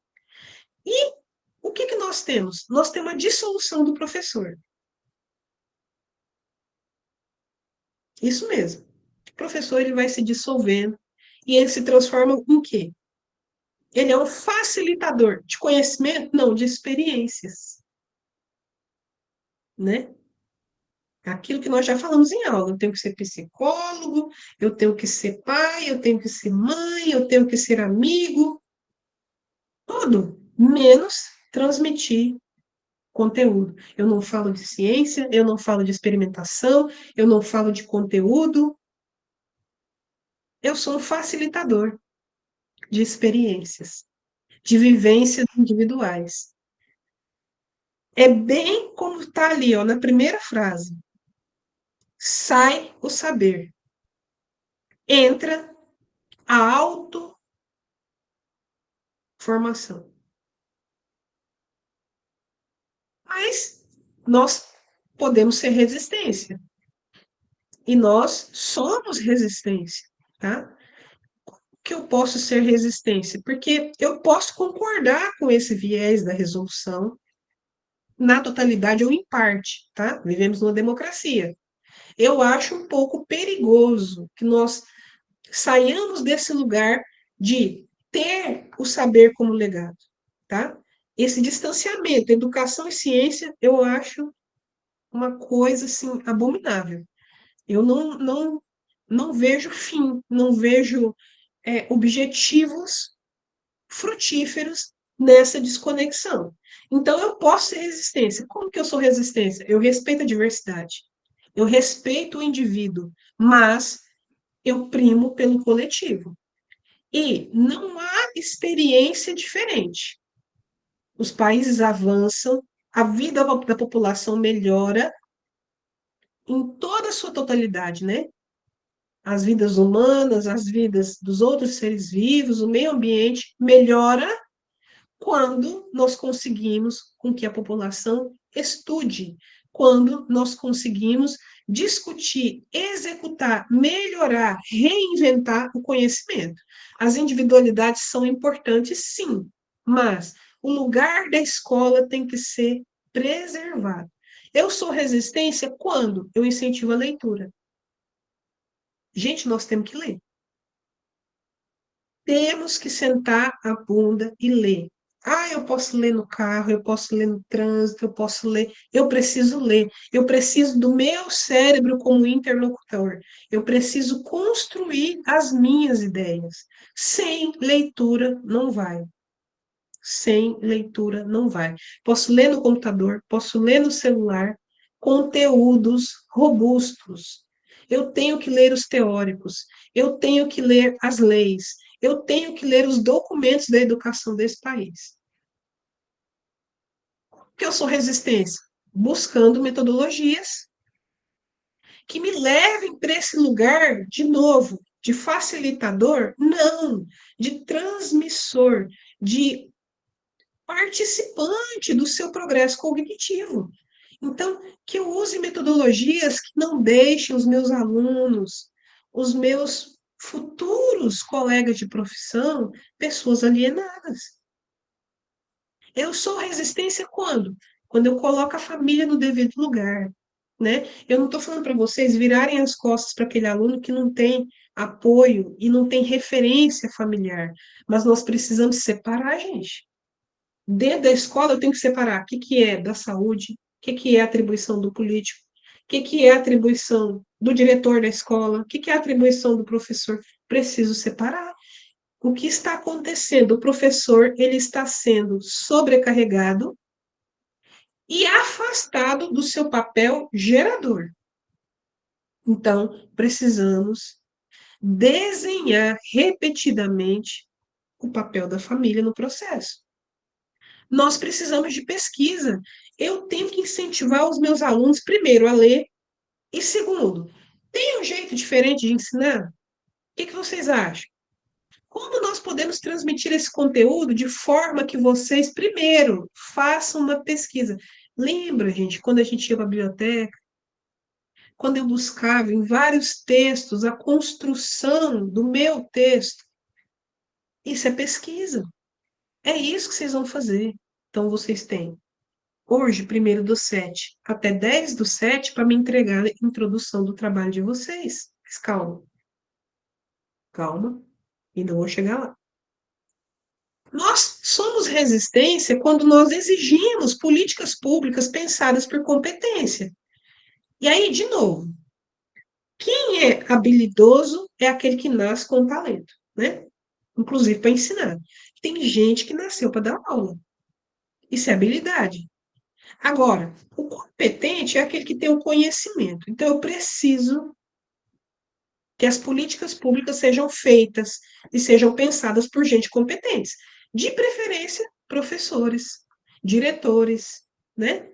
E o que, que nós temos? Nós temos a dissolução do professor. Isso mesmo. O professor ele vai se dissolvendo e ele se transforma em quê? Ele é um facilitador de conhecimento? Não, de experiências, né? Aquilo que nós já falamos em aula, eu tenho que ser psicólogo, eu tenho que ser pai, eu tenho que ser mãe, eu tenho que ser amigo, tudo, menos transmitir conteúdo. Eu não falo de ciência, eu não falo de experimentação, eu não falo de conteúdo, eu sou um facilitador de experiências, de vivências individuais. É bem como está ali, ó, na primeira frase. Sai o saber. Entra a autoformação. Mas nós podemos ser resistência. E nós somos resistência, tá? Que eu posso ser resistência? Porque eu posso concordar com esse viés da resolução na totalidade ou em parte, tá? Vivemos numa democracia. Eu acho um pouco perigoso que nós saiamos desse lugar de ter o saber como legado, tá? Esse distanciamento, educação e ciência, eu acho uma coisa assim abominável. Eu não vejo fim, não vejo objetivos frutíferos nessa desconexão. Então, eu posso ser resistência. Como que eu sou resistência? Eu respeito a diversidade, eu respeito o indivíduo, mas eu primo pelo coletivo. E não há experiência diferente. Os países avançam, a vida da população melhora em toda a sua totalidade, né? As vidas humanas, as vidas dos outros seres vivos, o meio ambiente melhora quando nós conseguimos com que a população estude, quando nós conseguimos discutir, executar, melhorar, reinventar o conhecimento. As individualidades são importantes, sim, mas o lugar da escola tem que ser preservado. Eu sou resistência quando eu incentivo a leitura. Gente, nós temos que ler. Temos que sentar a bunda e ler. Ah, eu posso ler no carro, eu posso ler no trânsito, eu posso ler. Eu preciso ler. Eu preciso do meu cérebro como interlocutor. Eu preciso construir as minhas ideias. Sem leitura, não vai. Sem leitura, não vai. Posso ler no computador, posso ler no celular, conteúdos robustos. Eu tenho que ler os teóricos, eu tenho que ler as leis, eu tenho que ler os documentos da educação desse país. Porque eu sou resistência? Buscando metodologias que me levem para esse lugar, de novo, de facilitador? Não, de transmissor, de participante do seu progresso cognitivo. Então, que eu use metodologias que não deixem os meus alunos, os meus futuros colegas de profissão, pessoas alienadas. Eu sou resistência quando? Quando eu coloco a família no devido lugar, né? Eu não estou falando para vocês virarem as costas para aquele aluno que não tem apoio e não tem referência familiar, mas nós precisamos separar, gente. Dentro da escola, eu tenho que separar o que é da saúde, o que é atribuição do político, o que é atribuição do diretor da escola, o que é atribuição do professor. preciso separar. O que está acontecendo? O professor ele está sendo sobrecarregado e afastado do seu papel gerador. Então, precisamos desenhar repetidamente o papel da família no processo. Nós precisamos de pesquisa. Eu tenho que incentivar os meus alunos, primeiro, a ler, e segundo, tem um jeito diferente de ensinar? O que vocês acham? Como nós podemos transmitir esse conteúdo de forma que vocês, primeiro, façam uma pesquisa? Lembra, gente, quando a gente ia para a biblioteca, quando eu buscava em vários textos a construção do meu texto? Isso é pesquisa. É isso que vocês vão fazer. Então, vocês têm hoje, 1º do 7 até 10/7, para me entregar a introdução do trabalho de vocês. Mas calma. Calma. Ainda vou chegar lá. Nós somos resistência quando nós exigimos políticas públicas pensadas por competência. E aí, de novo, quem é habilidoso é aquele que nasce com talento, né? Inclusive para ensinar. Tem gente que nasceu para dar aula. Isso é habilidade. Agora, o competente é aquele que tem o conhecimento. Então, eu preciso que as políticas públicas sejam feitas e sejam pensadas por gente competente. De preferência, professores, diretores, né?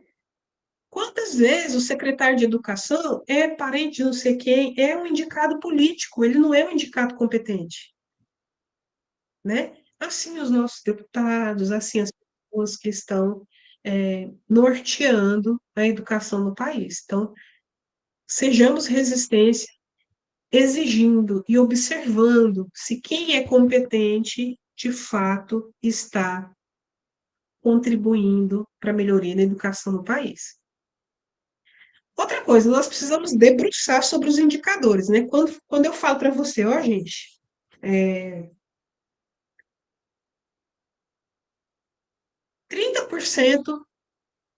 Quantas vezes o secretário de educação é parente de não sei quem, é um indicado político, ele não é um indicado competente, né? Assim os nossos deputados, assim as pessoas que estão norteando a educação no país. Então, sejamos resistência, exigindo e observando se quem é competente, de fato, está contribuindo para a melhoria da educação no país. Outra coisa, nós precisamos debruçar sobre os indicadores, né? Quando eu falo para você, ó, gente, 30%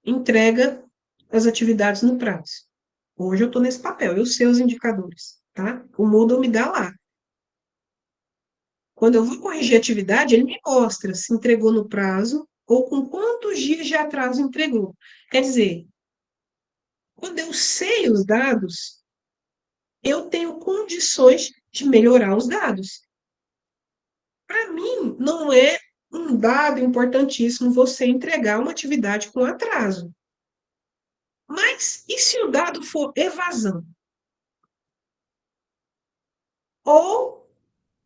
entrega as atividades no prazo. Hoje eu estou nesse papel, eu sei os indicadores, tá? O Moodle me dá lá. Quando eu vou corrigir a atividade, ele me mostra se entregou no prazo ou com quantos dias de atraso entregou. Quer dizer, quando eu sei os dados, eu tenho condições de melhorar os dados. Para mim, não é um dado importantíssimo você entregar uma atividade com atraso. Mas e se o dado for evasão? Ou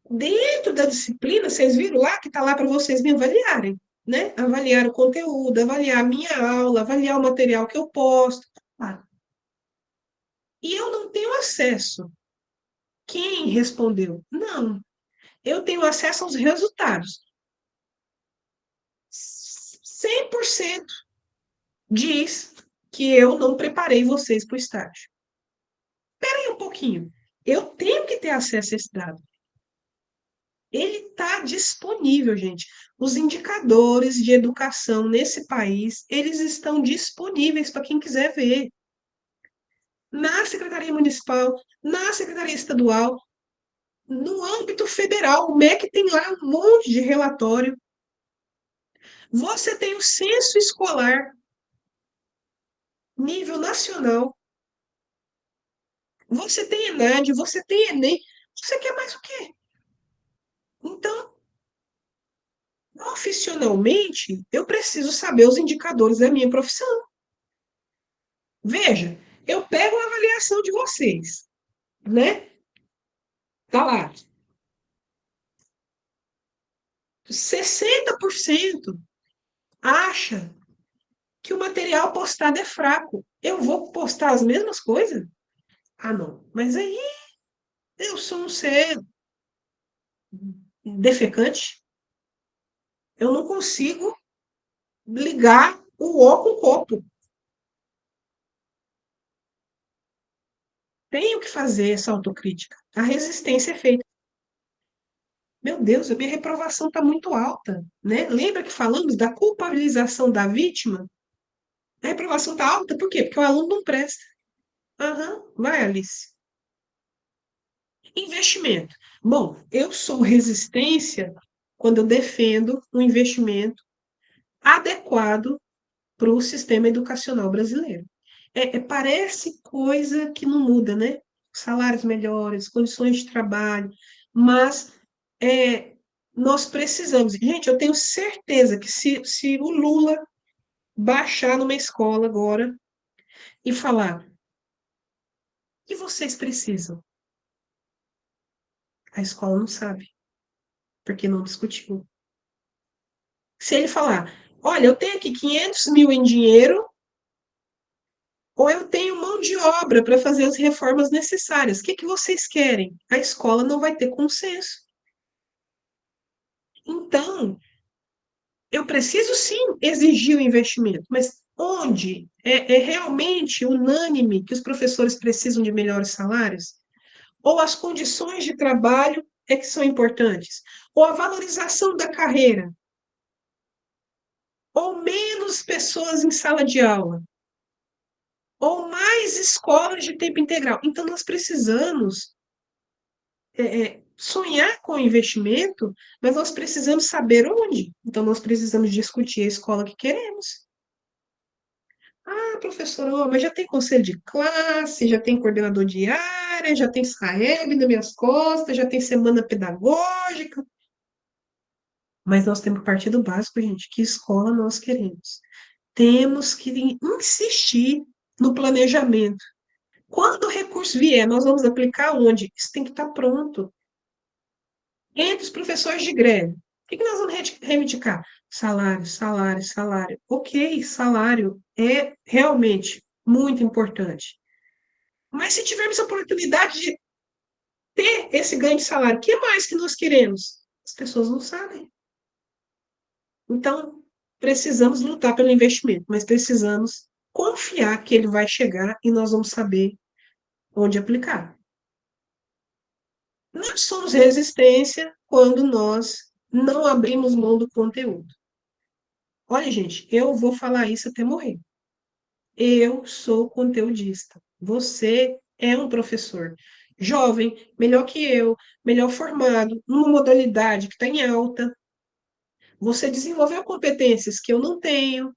dentro da disciplina, vocês viram lá que está lá para vocês me avaliarem, né? Avaliar o conteúdo, avaliar a minha aula, avaliar o material que eu posto. E eu não tenho acesso. Quem respondeu? Não. Eu tenho acesso aos resultados. 100% diz que eu não preparei vocês para o estágio. Espera aí um pouquinho. Eu tenho que ter acesso a esse dado. Ele está disponível, gente. Os indicadores de educação nesse país, eles estão disponíveis para quem quiser ver. Na Secretaria Municipal, na Secretaria Estadual, no âmbito federal, o MEC tem lá um monte de relatório. Você tem o censo escolar, nível nacional. Você tem ENAD, você tem ENEM. Você quer mais o quê? Então, profissionalmente, eu preciso saber os indicadores da minha profissão. Veja, eu pego a avaliação de vocês, né? Tá lá. 60% acha que o material postado é fraco. Eu vou postar as mesmas coisas? Ah, não. Mas aí eu sou um ser defecante. Eu não consigo ligar o O com o copo. Tenho que fazer essa autocrítica. A resistência é feita. Meu Deus, a minha reprovação está muito alta, né? Lembra que falamos da culpabilização da vítima? A reprovação está alta, por quê? Porque o aluno não presta. Aham, vai, Alice. Investimento. Bom, eu sou resistência quando eu defendo um investimento adequado para o sistema educacional brasileiro. Parece coisa que não muda, né? Salários melhores, condições de trabalho, mas é, nós precisamos. Gente, eu tenho certeza que se o Lula baixar numa escola agora e falar: o que vocês precisam? A escola não sabe, porque não discutiu. Se ele falar: olha, eu tenho aqui 500 mil em dinheiro, ou eu tenho mão de obra para fazer as reformas necessárias. O que vocês querem? A escola não vai ter consenso. Então, eu preciso sim exigir o investimento, mas onde é realmente unânime que os professores precisam de melhores salários? Ou as condições de trabalho é que são importantes? Ou a valorização da carreira? Ou menos pessoas em sala de aula? Ou mais escolas de tempo integral? Então, nós precisamos sonhar com investimento, mas nós precisamos saber onde. Então, nós precisamos discutir a escola que queremos. Ah, professor, mas já tem conselho de classe, já tem coordenador de área, já tem Saeb nas minhas costas, já tem semana pedagógica. Mas nós temos que partir do básico, gente. Que escola nós queremos? Temos que insistir no planejamento. Quando o recurso vier, nós vamos aplicar onde? Isso tem que estar pronto. Entre os professores de greve, o que nós vamos reivindicar? Salário, salário, salário. Ok, salário é realmente muito importante. Mas se tivermos a oportunidade de ter esse ganho de salário, o que mais que nós queremos? As pessoas não sabem. Então, precisamos lutar pelo investimento, mas precisamos confiar que ele vai chegar e nós vamos saber onde aplicar. Nós somos resistência quando nós não abrimos mão do conteúdo. Olha, gente, eu vou falar isso até morrer. Eu sou conteudista. Você é um professor jovem, melhor que eu, melhor formado, numa modalidade que está em alta. Você desenvolveu competências que eu não tenho,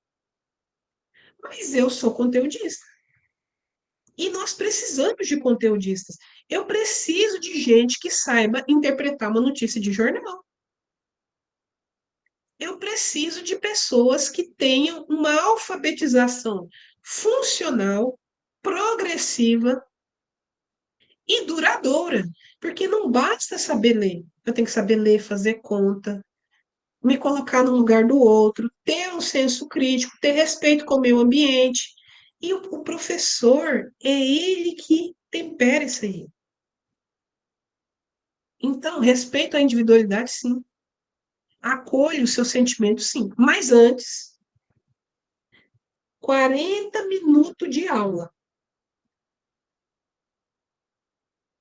mas eu sou conteudista. E nós precisamos de conteudistas. Eu preciso de gente que saiba interpretar uma notícia de jornal. Eu preciso de pessoas que tenham uma alfabetização funcional, progressiva e duradoura, porque não basta saber ler, eu tenho que saber ler, fazer conta, me colocar no lugar do outro, ter um senso crítico, ter respeito com o meio ambiente. E o professor é ele que tempera isso aí. Então, respeito à individualidade, sim. Acolho os seus sentimentos, sim. Mas antes, 40 minutos de aula.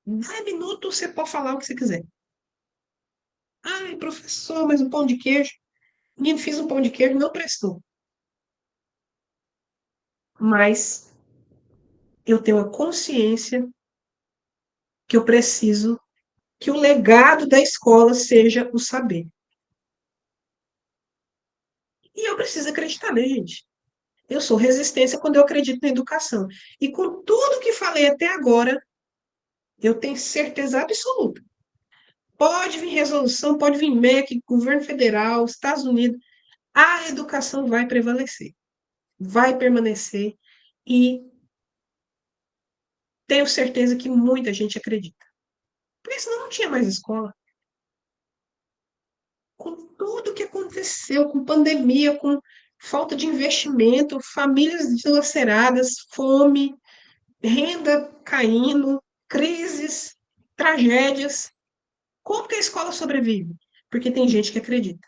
10 minutos você pode falar o que você quiser. Ai, professor, mas o pão de queijo. Menino, fiz um pão de queijo, não prestou. Mas eu tenho a consciência que eu preciso que o legado da escola seja o saber. E eu preciso acreditar, né, gente? Eu sou resistência quando eu acredito na educação. E com tudo que falei até agora, eu tenho certeza absoluta. Pode vir resolução, pode vir MEC, governo federal, Estados Unidos, a educação vai prevalecer, vai permanecer e tenho certeza que muita gente acredita. Porque senão não tinha mais escola. Com tudo que aconteceu, com pandemia, com falta de investimento, famílias dilaceradas, fome, renda caindo, crises, tragédias. Como que a escola sobrevive? Porque tem gente que acredita.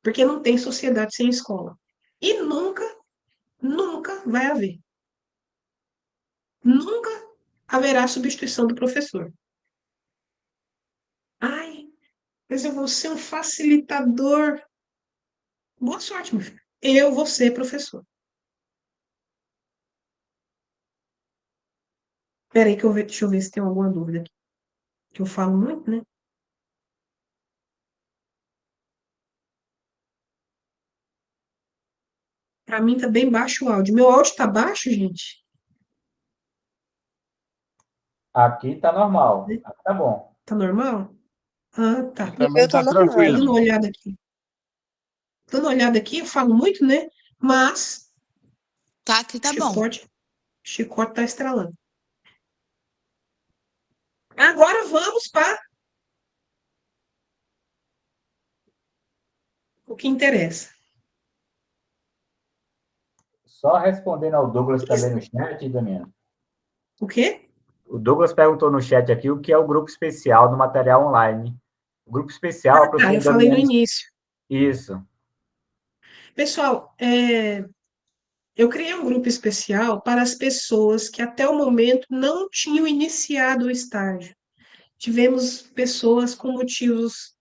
Porque não tem sociedade sem escola. E nunca, nunca vai haver. Nunca haverá substituição do professor. Ai, mas eu vou ser um facilitador. Boa sorte, meu filho. Eu vou ser professor. Espera aí deixa eu ver se tem alguma dúvida aqui. Que eu falo muito, né? Para mim tá bem baixo o áudio. Meu áudio tá baixo, gente? Aqui tá normal. Aqui tá bom. Tá normal? Ah, Aqui tá. O meu também tá tá Tô normal. dando tranquilo. uma olhada aqui. Dando uma olhada aqui, eu falo muito, né? Mas Tá, aqui tá bom. chicote tá estralando. Agora vamos para o que interessa. Só respondendo ao Douglas também no chat, Daniel. O quê? O Douglas perguntou no chat aqui o que é o grupo especial do material online. O grupo especial, a Ah, professora eu falei no Daniela. início. Isso. Pessoal, eu criei um grupo especial para as pessoas que até o momento não tinham iniciado o estágio. Tivemos pessoas com motivos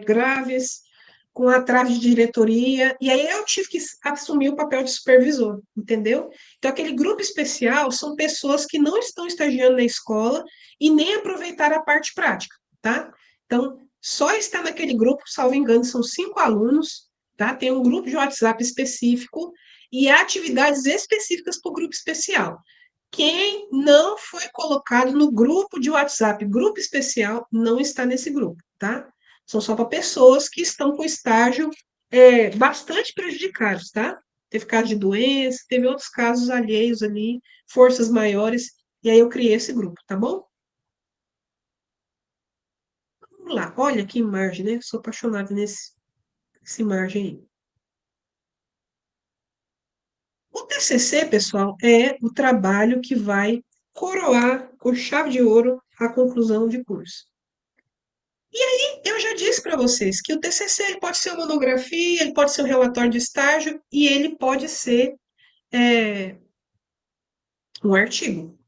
graves, com atraso de diretoria, e aí eu tive que assumir o papel de supervisor, entendeu? Então, aquele grupo especial são pessoas que não estão estagiando na escola e nem aproveitaram a parte prática, tá? Então, só está naquele grupo, salvo engano, são 5 alunos, tá? Tem um grupo de WhatsApp específico e atividades específicas para o grupo especial. Quem não foi colocado no grupo de WhatsApp, grupo especial, não está nesse grupo, tá? São só para pessoas que estão com estágio bastante prejudicados, tá? Teve caso de doença, teve outros casos alheios ali, forças maiores, e aí eu criei esse grupo, tá bom? Vamos lá, olha que imagem, né? Sou apaixonada nesse imagem aí. O TCC, pessoal, é o trabalho que vai coroar com chave de ouro a conclusão de curso. Eu já disse para vocês que o TCC ele pode ser uma monografia, ele pode ser um relatório de estágio e ele pode ser é, um artigo.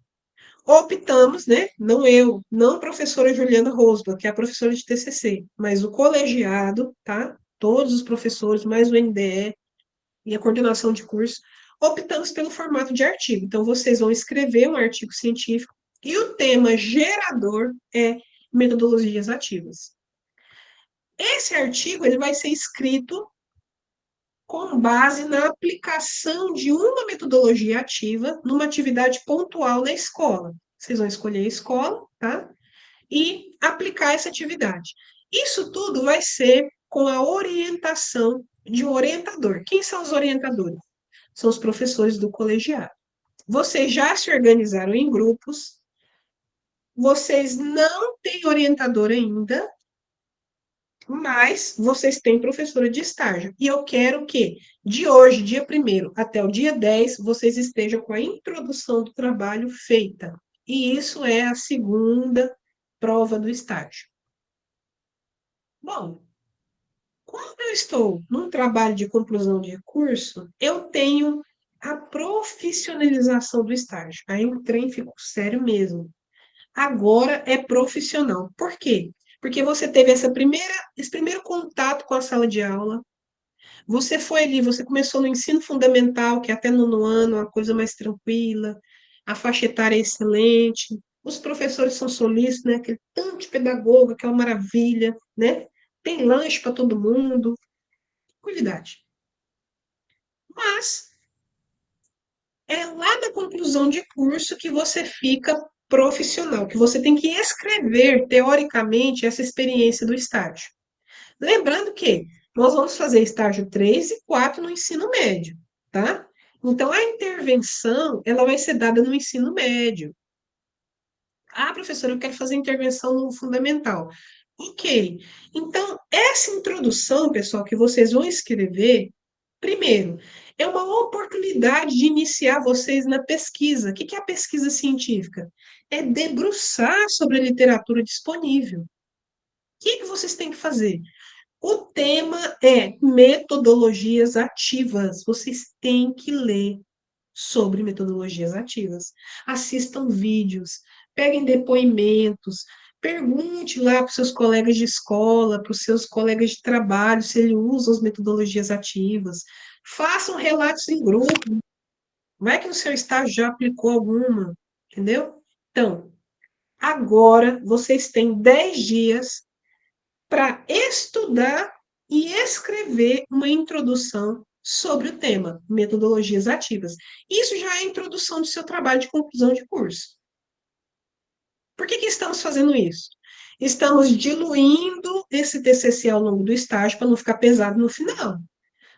Optamos, né? Não eu, não a professora Juliana Rosba, que é a professora de TCC, mas o colegiado, tá? Todos os professores, mais o NDE e a coordenação de curso, optamos pelo formato de artigo. Então, vocês vão escrever um artigo científico e o tema gerador é metodologias ativas. Esse artigo ele vai ser escrito com base na aplicação de uma metodologia ativa numa atividade pontual na escola. Vocês vão escolher a escola, tá? E aplicar essa atividade. Isso tudo vai ser com a orientação de um orientador. Quem são os orientadores? São os professores do colegiado. Vocês já se organizaram em grupos, vocês não têm orientador ainda, mas vocês têm professora de estágio. E eu quero que, de hoje, dia 1º, até o dia 10, vocês estejam com a introdução do trabalho feita. E isso é a segunda prova do estágio. Bom, quando eu estou num trabalho de conclusão de curso, eu tenho a profissionalização do estágio. Aí o trem ficou sério mesmo. Agora é profissional. Por quê? Porque você teve esse primeiro contato com a sala de aula, você foi ali, você começou no ensino fundamental, que é até no ano, uma coisa mais tranquila, a faixa etária é excelente, os professores são solícitos, né? Aquele tanto de pedagogo, aquela maravilha, né? Tem lanche para todo mundo, tranquilidade. Mas é lá na conclusão de curso que você fica profissional, que você tem que escrever, teoricamente, essa experiência do estágio. Lembrando que nós vamos fazer estágio 3 e 4 no ensino médio, tá? Então, a intervenção, ela vai ser dada no ensino médio. Ah, professora, eu quero fazer intervenção no fundamental. Ok. Então, essa introdução, pessoal, que vocês vão escrever, primeiro, é uma oportunidade de iniciar vocês na pesquisa. O que é a pesquisa científica? É debruçar sobre a literatura disponível. O que vocês têm que fazer? O tema é metodologias ativas. Vocês têm que ler sobre metodologias ativas. Assistam vídeos, peguem depoimentos, pergunte lá para os seus colegas de escola, para os seus colegas de trabalho, se eles usam as metodologias ativas. Façam relatos em grupo. Vai que no seu estágio já aplicou alguma, entendeu? Então, agora vocês têm 10 dias para estudar e escrever uma introdução sobre o tema, metodologias ativas. Isso já é a introdução do seu trabalho de conclusão de curso. Por que estamos fazendo isso? Estamos diluindo esse TCC ao longo do estágio para não ficar pesado no final.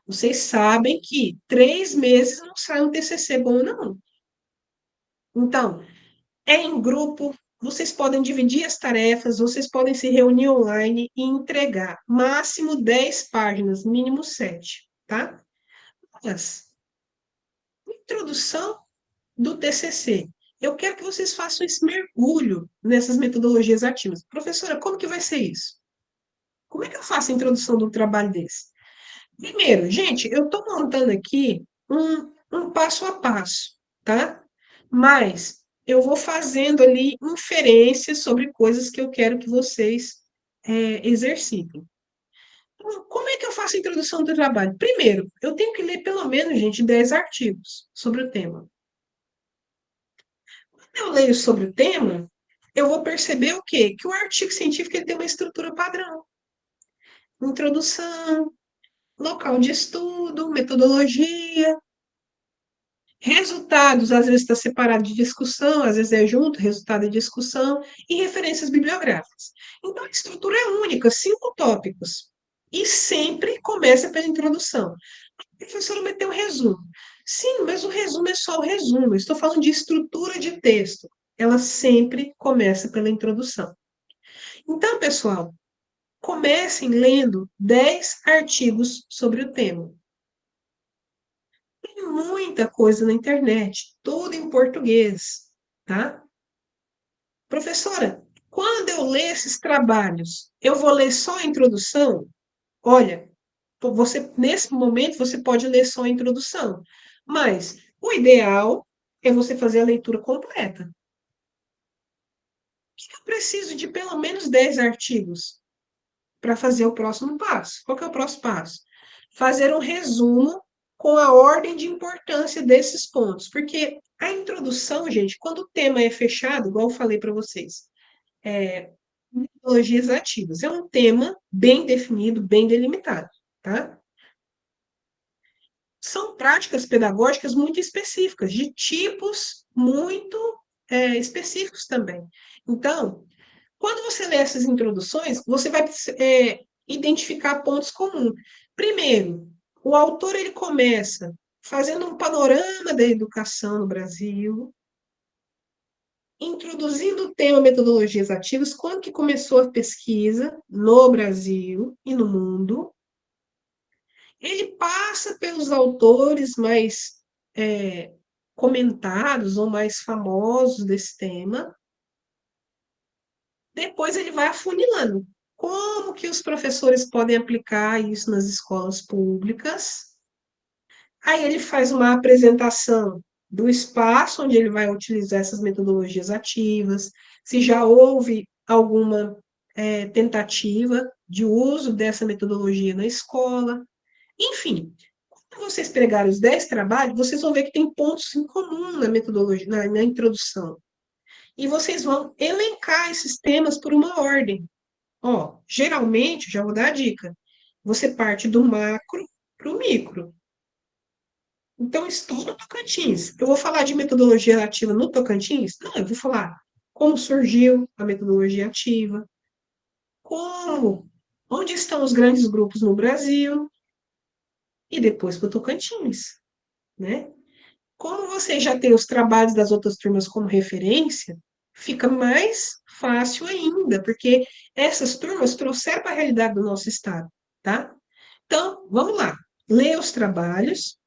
Vocês sabem que 3 meses não sai um TCC bom, não. Então, é em grupo, vocês podem dividir as tarefas, vocês podem se reunir online e entregar máximo 10 páginas, mínimo 7, tá? Mas, introdução do TCC. Eu quero que vocês façam esse mergulho nessas metodologias ativas. Professora, como que vai ser isso? Como é que eu faço a introdução de um trabalho desse? Primeiro, gente, eu estou montando aqui um passo a passo, tá? Mas eu vou fazendo ali inferências sobre coisas que eu quero que vocês exercitem. Então, como é que eu faço a introdução do trabalho? Primeiro, eu tenho que ler pelo menos, gente, 10 artigos sobre o tema. Quando eu leio sobre o tema, eu vou perceber o quê? Que o artigo científico ele tem uma estrutura padrão. Introdução, local de estudo, metodologia, resultados, às vezes está separado de discussão, às vezes é junto, resultado e discussão, e referências bibliográficas. Então, a estrutura é única, 5 tópicos. E sempre começa pela introdução. A professora meteu um resumo. Sim, mas o resumo é só o resumo. Eu estou falando de estrutura de texto. Ela sempre começa pela introdução. Então, pessoal, comecem lendo 10 artigos sobre o tema. Tem muita coisa na internet, tudo em português, tá? Professora, quando eu ler esses trabalhos, eu vou ler só a introdução? Olha, você nesse momento você pode ler só a introdução, mas o ideal é você fazer a leitura completa. Eu preciso de pelo menos 10 artigos para fazer o próximo passo. Qual que é o próximo passo? Fazer um resumo com a ordem de importância desses pontos, porque a introdução, gente, quando o tema é fechado, igual eu falei para vocês, metodologias ativas, é um tema bem definido, bem delimitado, tá? São práticas pedagógicas muito específicas, de tipos muito específicos também. Então, quando você lê essas introduções, você vai identificar pontos comuns. Primeiro, o autor ele começa fazendo um panorama da educação no Brasil, introduzindo o tema metodologias ativas, quando que começou a pesquisa no Brasil e no mundo. Ele passa pelos autores mais comentados ou mais famosos desse tema. Depois ele vai afunilando. Como que os professores podem aplicar isso nas escolas públicas? Aí ele faz uma apresentação do espaço onde ele vai utilizar essas metodologias ativas, se já houve alguma tentativa de uso dessa metodologia na escola. Enfim, quando vocês pegarem os 10 trabalhos, vocês vão ver que tem pontos em comum na metodologia, na introdução. E vocês vão elencar esses temas por uma ordem. Ó, geralmente, já vou dar a dica, você parte do macro para o micro. Então, estuda o Tocantins. Eu vou falar de metodologia ativa no Tocantins? Não, eu vou falar como surgiu a metodologia ativa, onde estão os grandes grupos no Brasil, e depois para o Tocantins, né? Como você já tem os trabalhos das outras turmas como referência, fica mais fácil ainda, porque essas turmas trouxeram para a realidade do nosso estado, tá? Então, vamos lá. Ler os trabalhos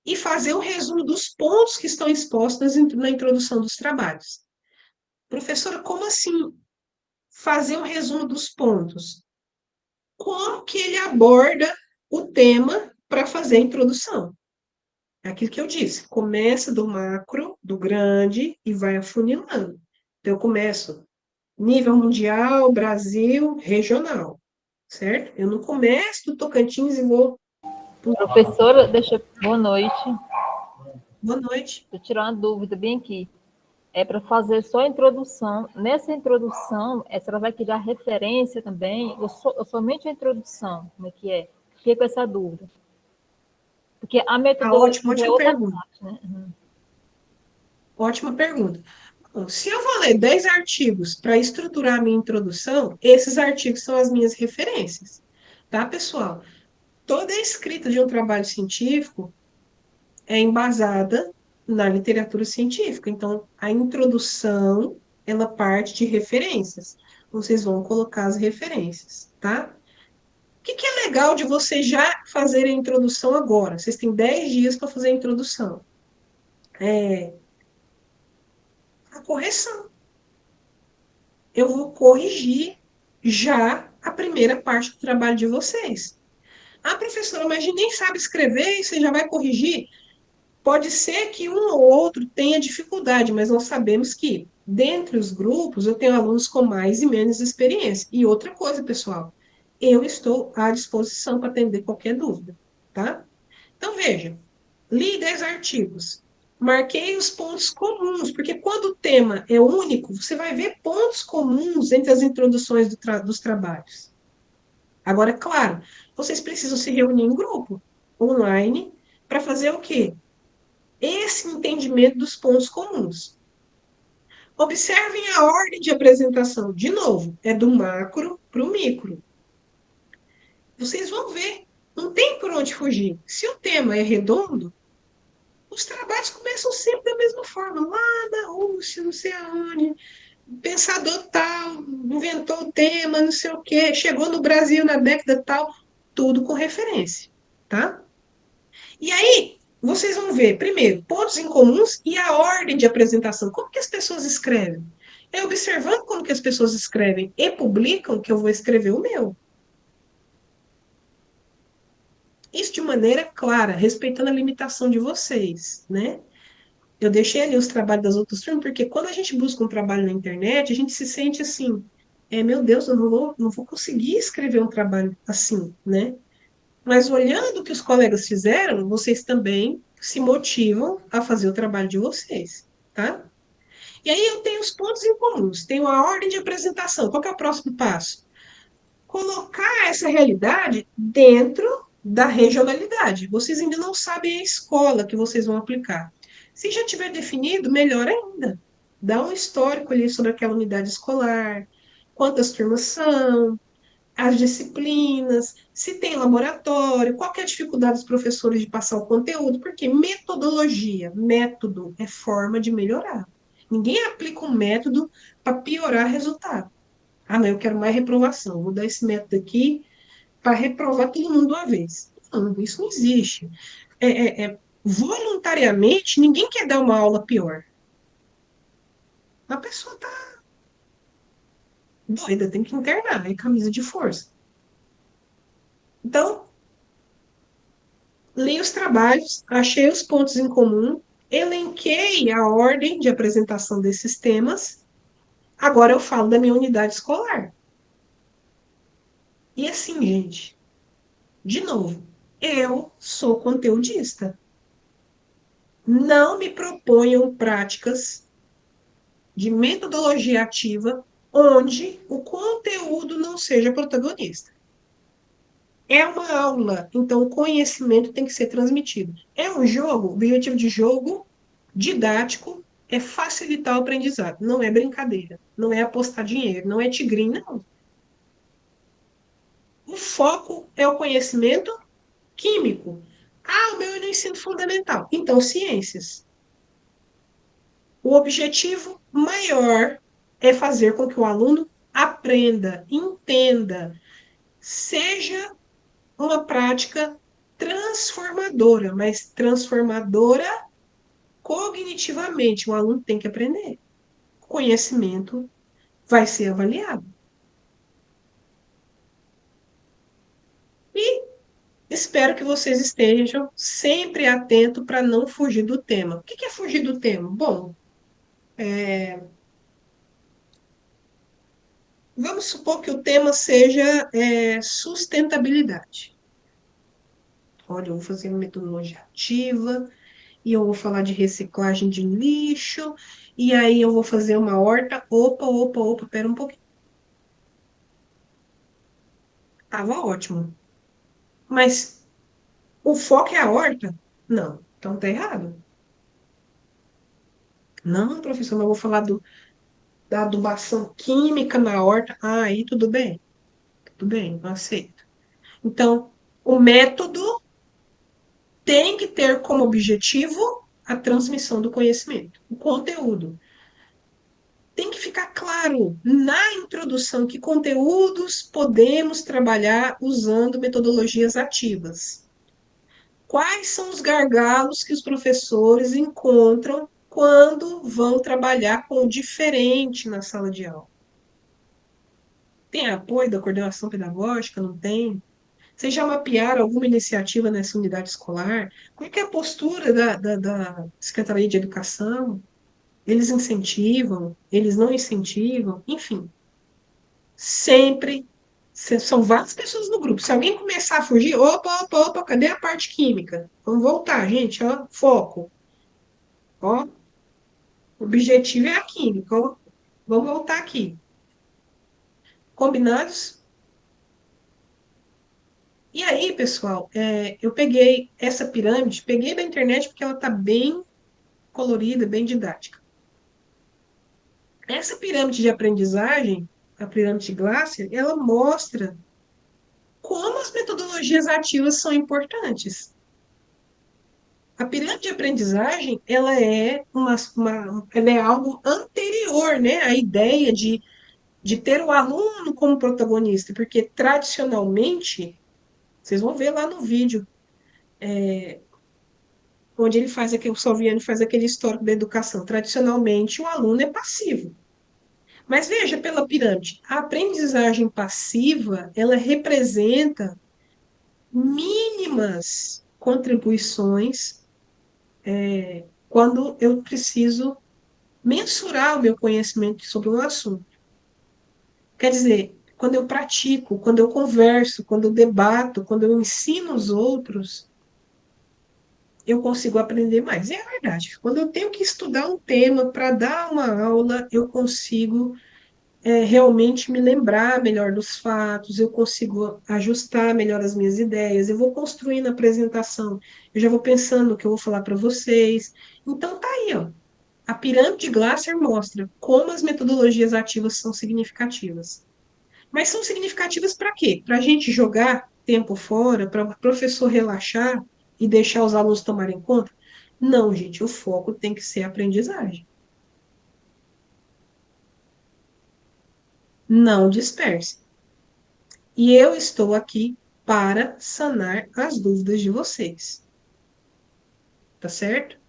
e fazer um resumo dos pontos que estão expostos na introdução dos trabalhos. Professora, como assim fazer um resumo dos pontos? Como que ele aborda o tema para fazer a introdução? É aquilo que eu disse, começa do macro, do grande, e vai afunilando. Então, eu começo nível mundial, Brasil, regional, certo? Eu não começo do Tocantins e vou... Professora, boa noite. Boa noite. Vou tirar uma dúvida bem aqui. É para fazer só a introdução. Nessa introdução, a senhora vai criar referência também, ou somente a introdução? Como é que é? Fiquei com essa dúvida. Porque a metodologia é ótima outra pergunta. parte, né? Uhum. Ótima pergunta. Bom, se eu vou ler 10 artigos para estruturar a minha introdução, esses artigos são as minhas referências, tá, pessoal? Toda a escrita de um trabalho científico é embasada na literatura científica. Então, a introdução, ela parte de referências. Vocês vão colocar as referências, tá? O que é legal de vocês já fazerem a introdução agora? Vocês têm 10 dias para fazer a introdução. A correção. Eu vou corrigir já a primeira parte do trabalho de vocês. Ah, professora, mas a gente nem sabe escrever e você já vai corrigir? Pode ser que um ou outro tenha dificuldade, mas nós sabemos que, dentre os grupos, eu tenho alunos com mais e menos experiência. E outra coisa, pessoal, eu estou à disposição para atender qualquer dúvida, tá? Então, veja, li 10 artigos, marquei os pontos comuns, porque quando o tema é único, você vai ver pontos comuns entre as introduções dos trabalhos. Agora, é claro, vocês precisam se reunir em grupo, online, para fazer o quê? Esse entendimento dos pontos comuns. Observem a ordem de apresentação. De novo, é do macro para o micro. Vocês vão ver. Não tem por onde fugir. Se o tema é redondo, os trabalhos começam sempre da mesma forma. Lá na Rússia, não sei aonde, pensador tal, inventou o tema, não sei o quê, chegou no Brasil na década tal, tudo com referência, tá? E aí, vocês vão ver, primeiro, pontos em comuns e a ordem de apresentação. Como que as pessoas escrevem? É observando como que as pessoas escrevem e publicam que eu vou escrever o meu. Isso de maneira clara, respeitando a limitação de vocês, né? Eu deixei ali os trabalhos das outras turmas, porque quando a gente busca um trabalho na internet, a gente se sente assim, meu Deus, eu não vou conseguir escrever um trabalho assim, né? Mas olhando o que os colegas fizeram, vocês também se motivam a fazer o trabalho de vocês, tá? E aí eu tenho os pontos em comuns, tenho a ordem de apresentação. Qual que é o próximo passo? Colocar essa realidade dentro da regionalidade. Vocês ainda não sabem a escola que vocês vão aplicar. Se já tiver definido, melhor ainda. Dá um histórico ali sobre aquela unidade escolar, quantas turmas são, as disciplinas, se tem laboratório, qual que é a dificuldade dos professores de passar o conteúdo, porque metodologia, método é forma de melhorar. Ninguém aplica um método para piorar resultado. Ah, não, eu quero mais reprovação, vou dar esse método aqui para reprovar todo mundo uma vez. Não, isso não existe. Voluntariamente, ninguém quer dar uma aula pior. A pessoa está doida, tem que internar, é camisa de força. Então, li os trabalhos, achei os pontos em comum, elenquei a ordem de apresentação desses temas, agora eu falo da minha unidade escolar. E assim, gente, de novo, eu sou conteudista. Não me proponham práticas de metodologia ativa onde o conteúdo não seja protagonista. É uma aula, então o conhecimento tem que ser transmitido. É um jogo, o objetivo de jogo didático é facilitar o aprendizado, não é brincadeira, não é apostar dinheiro, não é tigrinho, não. O foco é o conhecimento químico. Ah, o meu é no ensino fundamental. Então, ciências. O objetivo maior é fazer com que o aluno aprenda, entenda, seja uma prática transformadora, mas transformadora cognitivamente. O aluno tem que aprender. O conhecimento vai ser avaliado. E espero que vocês estejam sempre atentos para não fugir do tema. O que é fugir do tema? Bom, vamos supor que o tema seja sustentabilidade. Olha, eu vou fazer uma metodologia ativa e eu vou falar de reciclagem de lixo, e aí eu vou fazer uma horta. Opa, pera um pouquinho. Tava ótimo. Mas o foco é a horta? Não, então tá errado. Não, professor, mas eu vou falar da adubação química na horta. Ah, aí tudo bem, eu aceito. Então, o método tem que ter como objetivo a transmissão do conhecimento, o conteúdo. Tem que ficar claro na introdução que conteúdos podemos trabalhar usando metodologias ativas. Quais são os gargalos que os professores encontram quando vão trabalhar com o diferente na sala de aula? Tem apoio da coordenação pedagógica? Não tem? Vocês já mapearam alguma iniciativa nessa unidade escolar? Como é que é a postura da Secretaria de Educação? Eles incentivam? Eles não incentivam? Enfim, sempre são várias pessoas no grupo. Se alguém começar a fugir, opa, cadê a parte química? Vamos voltar, gente, ó, foco. Ó, o objetivo é a química. Ó, vamos voltar aqui. Combinados? E aí, pessoal, eu peguei essa pirâmide, peguei da internet porque ela está bem colorida, bem didática. Essa pirâmide de aprendizagem, a pirâmide Glasser, ela mostra como as metodologias ativas são importantes. A pirâmide de aprendizagem, ela é algo anterior, né, à ideia de ter o aluno como protagonista, porque tradicionalmente, vocês vão ver lá no vídeo, onde ele faz aquele, o Salviani faz aquele histórico da educação. Tradicionalmente, o aluno é passivo. Mas veja pela pirâmide, a aprendizagem passiva, ela representa mínimas contribuições quando eu preciso mensurar o meu conhecimento sobre um assunto. Quer dizer, quando eu pratico, quando eu converso, quando eu debato, quando eu ensino os outros, eu consigo aprender mais. E é verdade. Quando eu tenho que estudar um tema para dar uma aula, eu consigo realmente me lembrar melhor dos fatos, eu consigo ajustar melhor as minhas ideias, eu vou construindo a apresentação, eu já vou pensando o que eu vou falar para vocês. Então tá aí, ó. A pirâmide de Glasser mostra como as metodologias ativas são significativas. Mas são significativas para quê? Para a gente jogar tempo fora, para o professor relaxar e deixar os alunos tomarem conta? Não, gente, o foco tem que ser a aprendizagem. Não disperse. E eu estou aqui para sanar as dúvidas de vocês. Tá certo?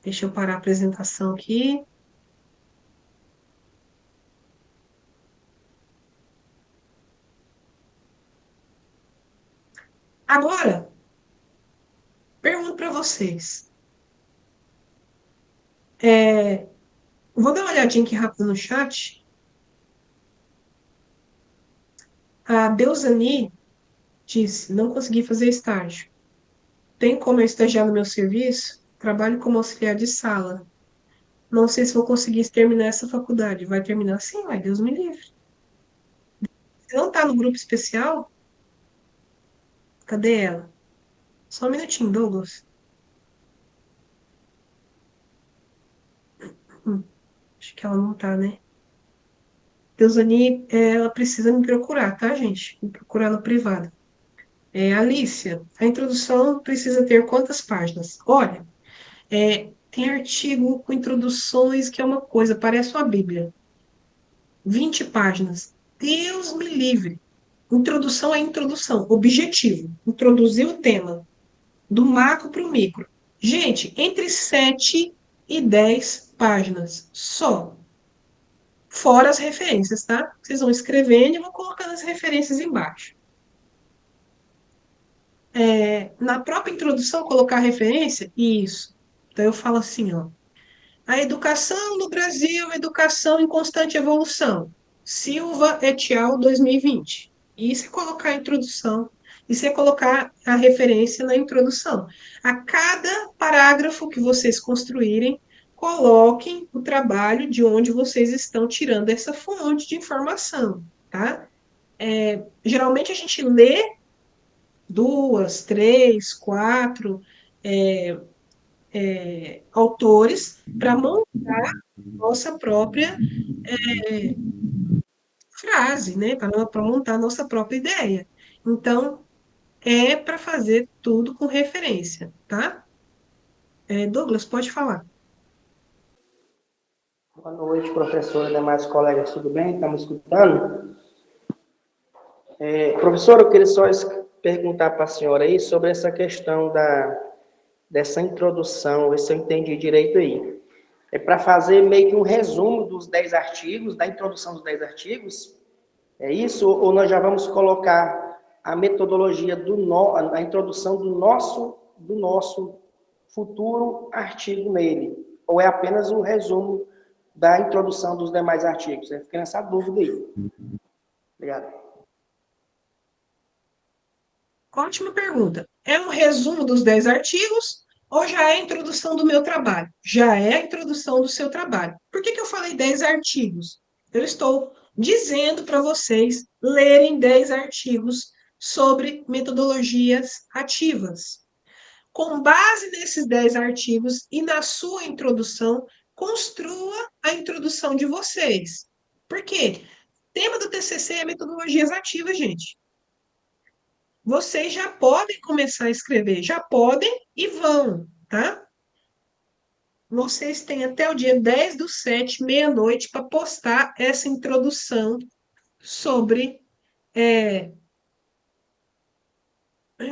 Deixa eu parar a apresentação aqui. Agora, pergunto para vocês. Vou dar uma olhadinha aqui rápido no chat. A Deusani disse: não consegui fazer estágio. Tem como eu estagiar no meu serviço? Trabalho como auxiliar de sala. Não sei se vou conseguir terminar essa faculdade. Vai terminar sim, vai, Deus me livre. Você não está no grupo especial? Cadê ela? Só um minutinho, Douglas. Acho que ela não tá, né? Deusani, ela precisa me procurar, tá, gente? Me procurar no privado. Alicia, a introdução precisa ter quantas páginas? Olha, tem artigo com introduções que é uma coisa, parece uma Bíblia. 20 páginas. Deus me livre. Introdução é introdução. Objetivo: introduzir o tema, do macro para o micro. Gente, entre 7 e 10 páginas só. Fora as referências, tá? Vocês vão escrevendo e vão colocando as referências embaixo. Na própria introdução, colocar a referência? Isso. Então, eu falo assim, ó. A educação no Brasil, educação em constante evolução. Silva et al. 2020. Isso é colocar a introdução. e você colocar a referência na introdução. A cada parágrafo que vocês construírem, coloquem o trabalho de onde vocês estão tirando essa fonte de informação, tá? Geralmente a gente lê 2, 3, 4 autores para montar nossa própria frase, né? Para montar nossa própria ideia. Então, é para fazer tudo com referência, tá? Douglas, pode falar. Boa noite, professora e demais colegas, tudo bem? Estamos escutando? Professora, eu queria só perguntar para a senhora aí sobre essa questão dessa introdução, ver se eu entendi direito aí. É para fazer meio que um resumo dos 10 artigos, da introdução dos 10 artigos? É isso? Ou nós já vamos colocar a metodologia a introdução do nosso futuro artigo nele? Ou é apenas um resumo da introdução dos demais artigos? Eu fiquei nessa dúvida aí. Obrigado. Ótima pergunta. É um resumo dos 10 artigos ou já é a introdução do meu trabalho? Já é a introdução do seu trabalho. Por que eu falei 10 artigos? Eu estou dizendo para vocês lerem 10 artigos sobre metodologias ativas. Com base nesses 10 artigos e na sua introdução, construa a introdução de vocês. Por quê? O tema do TCC é metodologias ativas, gente. Vocês já podem começar a escrever, já podem e vão, tá? Vocês têm até o dia 10/7, meia-noite, para postar essa introdução sobre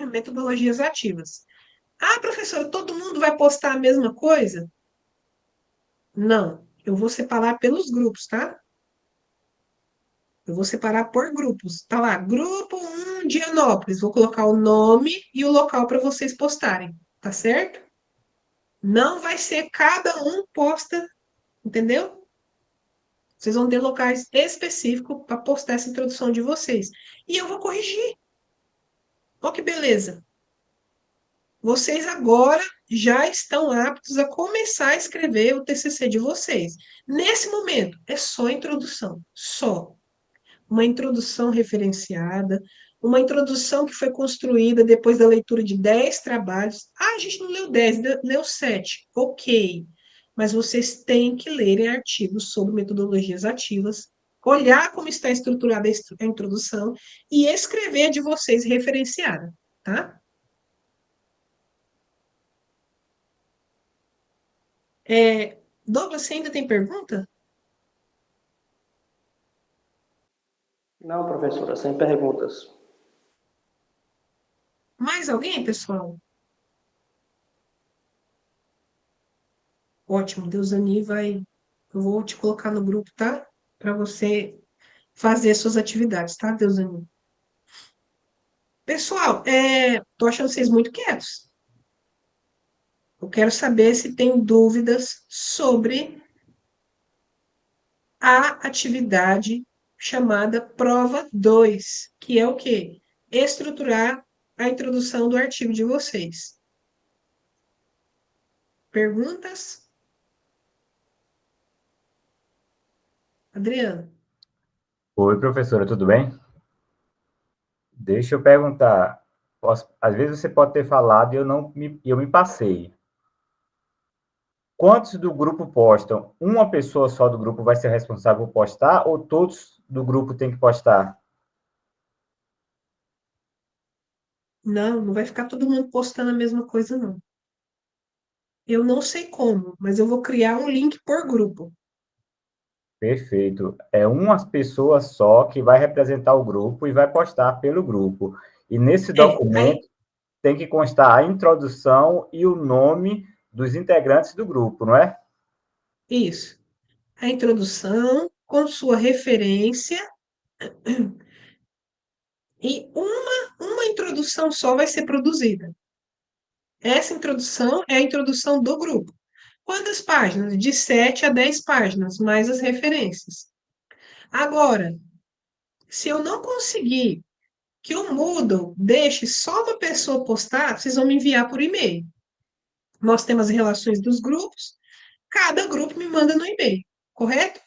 metodologias ativas. Ah, professora, todo mundo vai postar a mesma coisa? Não, eu vou separar pelos grupos, tá? Eu vou separar por grupos. Tá lá, grupo 1 de Anópolis. Vou colocar o nome e o local para vocês postarem, tá certo? Não vai ser cada um posta, entendeu? Vocês vão ter locais específicos para postar essa introdução de vocês. E eu vou corrigir. Olha que beleza. Vocês agora já estão aptos a começar a escrever o TCC de vocês. Nesse momento, é só introdução, só. Uma introdução referenciada, uma introdução que foi construída depois da leitura de 10 trabalhos. Ah, a gente não leu 10, leu 7. Ok. Mas vocês têm que lerem artigos sobre metodologias ativas, olhar como está estruturada a introdução e escrever a de vocês referenciada, tá? Douglas, você ainda tem pergunta? Não, professora, sem perguntas. Mais alguém, pessoal? Ótimo, Deusani vai. Eu vou te colocar no grupo, tá? Para você fazer suas atividades, tá, Deusani? Pessoal, tô achando vocês muito quietos. Eu quero saber se tem dúvidas sobre a atividade chamada prova 2, que é o quê? Estruturar a introdução do artigo de vocês. Perguntas? Adriano? Oi, professora, tudo bem? Deixa eu perguntar. Às vezes você pode ter falado e eu me passei. Quantos do grupo postam? Uma pessoa só do grupo vai ser responsável por postar ou todos do grupo têm que postar? Não, não vai ficar todo mundo postando a mesma coisa, não. Eu não sei como, mas eu vou criar um link por grupo. Perfeito. É uma pessoa só que vai representar o grupo e vai postar pelo grupo. E nesse documento tem que constar a introdução e o nome dos integrantes do grupo, não é? Isso. A introdução com sua referência e uma introdução só vai ser produzida. Essa introdução é a introdução do grupo. Quantas páginas? De 7 a 10 páginas, mais as referências. Agora, se eu não conseguir que o Moodle deixe só uma pessoa postar, vocês vão me enviar por e-mail. Nós temos as relações dos grupos, cada grupo me manda no e-mail, correto?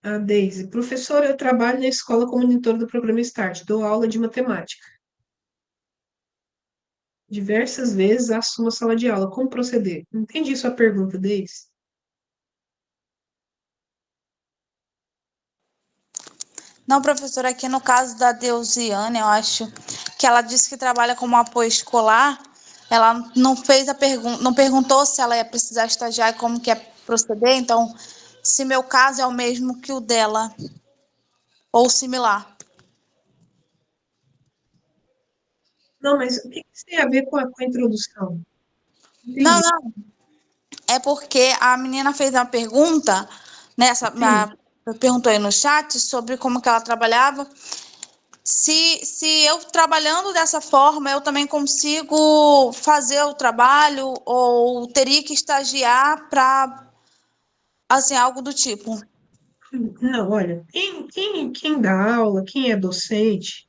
A Deise, professora, eu trabalho na escola como monitora do programa Start, dou aula de matemática. Diversas vezes assumo a sala de aula. Como proceder? Não entendi sua pergunta, Deise. Não, professora, aqui no caso da Deusiane, eu acho que ela disse que trabalha como apoio escolar. Ela não fez a pergunta, não perguntou se ela ia precisar estagiar e como que é proceder. Então, se meu caso é o mesmo que o dela, ou similar. Não, mas o que isso tem a ver com a introdução? Não, Entendi. não, é porque a menina fez uma pergunta, Sim. perguntou aí no chat sobre como que ela trabalhava. Se eu trabalhando dessa forma, eu também consigo fazer o trabalho ou teria que estagiar para, assim, algo do tipo. Não, olha, quem dá aula, quem é docente,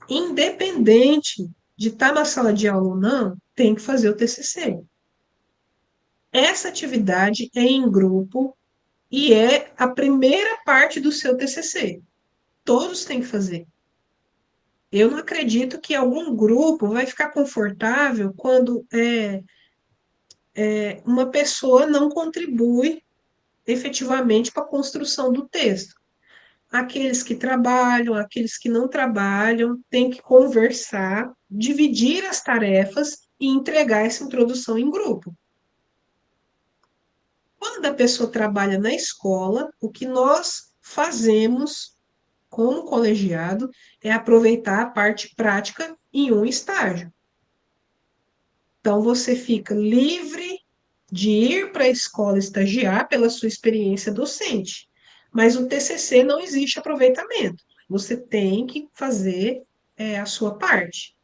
independente de estar na sala de aula ou não, tem que fazer o TCC. Essa atividade é em grupo e é a primeira parte do seu TCC. Todos têm que fazer. Eu não acredito que algum grupo vai ficar confortável quando uma pessoa não contribui efetivamente para a construção do texto. Aqueles que trabalham, aqueles que não trabalham, têm que conversar, dividir as tarefas e entregar essa introdução em grupo. Quando a pessoa trabalha na escola, o que nós fazemos como colegiado é aproveitar a parte prática em um estágio. Então, você fica livre de ir para a escola estagiar pela sua experiência docente. Mas o TCC não existe aproveitamento. Você tem que fazer a sua parte,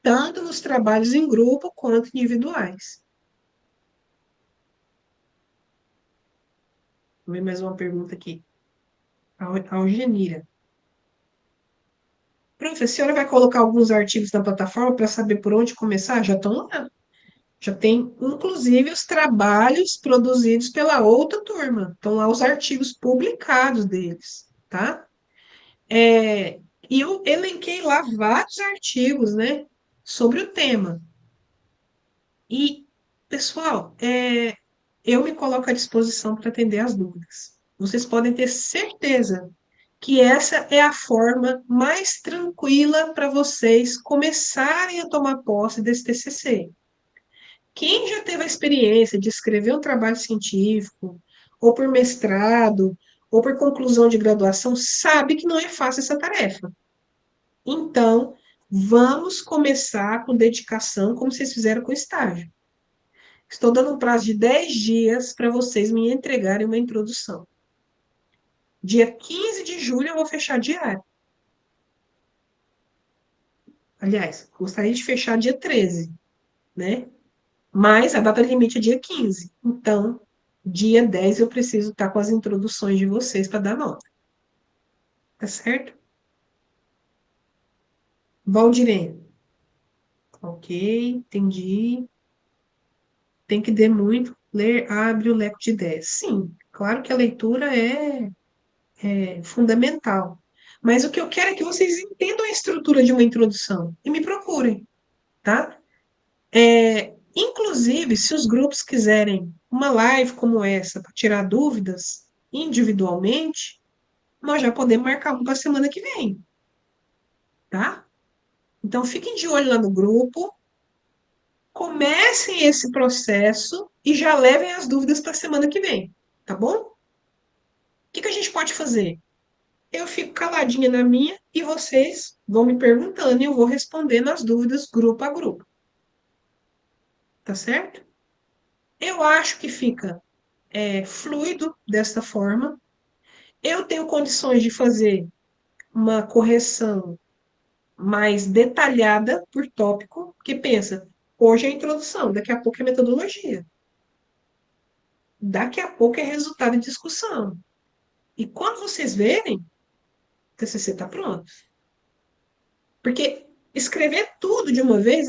tanto nos trabalhos em grupo quanto individuais. Vou ver mais uma pergunta aqui. A Algenira. Prof, a senhora vai colocar alguns artigos na plataforma para saber por onde começar? Já estão lá. Já tem, inclusive, os trabalhos produzidos pela outra turma. Estão lá os artigos publicados deles, tá? E eu elenquei lá vários artigos, né, sobre o tema. E, pessoal, eu me coloco à disposição para atender as dúvidas. Vocês podem ter certeza que essa é a forma mais tranquila para vocês começarem a tomar posse desse TCC. Quem já teve a experiência de escrever um trabalho científico, ou por mestrado, ou por conclusão de graduação, sabe que não é fácil essa tarefa. Então, vamos começar com dedicação, como vocês fizeram com o estágio. Estou dando um prazo de 10 dias para vocês me entregarem uma introdução. Dia 15 de julho eu vou fechar diário. Aliás, gostaria de fechar dia 13, né? Mas a data limite é dia 15. Então, dia 10 eu preciso estar com as introduções de vocês para dar nota. Tá certo? Valdirene. Ok, entendi. Tem que ler muito, ler abre o leque de ideias. Sim, claro que a leitura é fundamental. Mas o que eu quero é que vocês entendam a estrutura de uma introdução e me procurem, tá? Inclusive, se os grupos quiserem uma live como essa para tirar dúvidas individualmente, nós já podemos marcar uma para a semana que vem, tá? Então, fiquem de olho lá no grupo, comecem esse processo e já levem as dúvidas para a semana que vem, tá bom? O que a gente pode fazer? Eu fico caladinha na minha e vocês vão me perguntando e eu vou respondendo as dúvidas grupo a grupo, tá certo? Eu acho que fica fluido desta forma. Eu tenho condições de fazer uma correção mais detalhada por tópico, porque pensa, hoje é a introdução, daqui a pouco é metodologia. Daqui a pouco é resultado de discussão. E quando vocês verem, o TCC está pronto. Porque escrever tudo de uma vez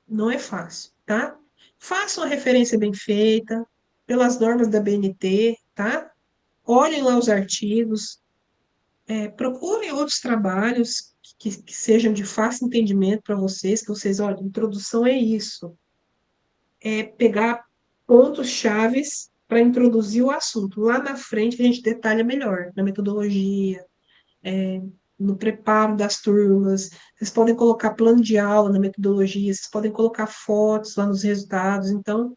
não é fácil, tá? Façam a referência bem feita, pelas normas da BNT, tá? Olhem lá os artigos, procurem outros trabalhos que sejam de fácil entendimento para vocês, que vocês, olha, introdução é isso. É pegar pontos chaves para introduzir o assunto. Lá na frente a gente detalha melhor, na metodologia, no preparo das turmas. Vocês podem colocar plano de aula na metodologia, vocês podem colocar fotos lá nos resultados. Então,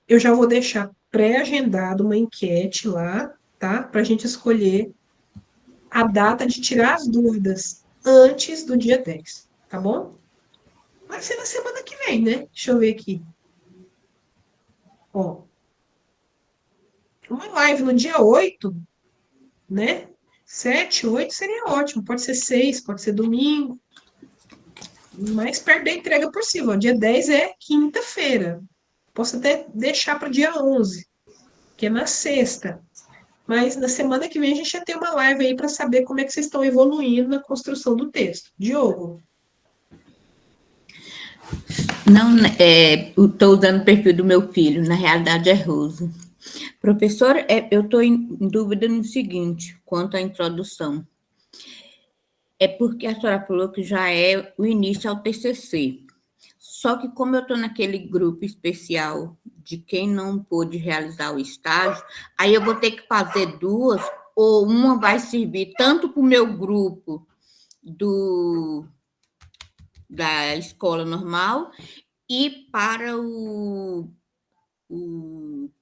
eu já vou deixar pré-agendado uma enquete lá, tá? Para a gente escolher a data de tirar as dúvidas antes do dia 10, tá bom? Vai ser na semana que vem, né? Deixa eu ver aqui. Ó, uma live no dia 8, né? 7, 8 seria ótimo. Pode ser 6, pode ser domingo. Mais perto da entrega possível. Dia 10 é quinta-feira. Posso até deixar para o dia 11, que é na sexta. Mas na semana que vem a gente já tem uma live aí para saber como é que vocês estão evoluindo na construção do texto. Diogo? Não, estou usando o perfil do meu filho, na realidade é Roso. Professor, eu estou em dúvida no seguinte, quanto à introdução. É porque a senhora falou que já é o início ao TCC. Só que como eu estou naquele grupo especial de quem não pôde realizar o estágio, aí eu vou ter que fazer duas, ou uma vai servir tanto para o meu grupo da escola normal e para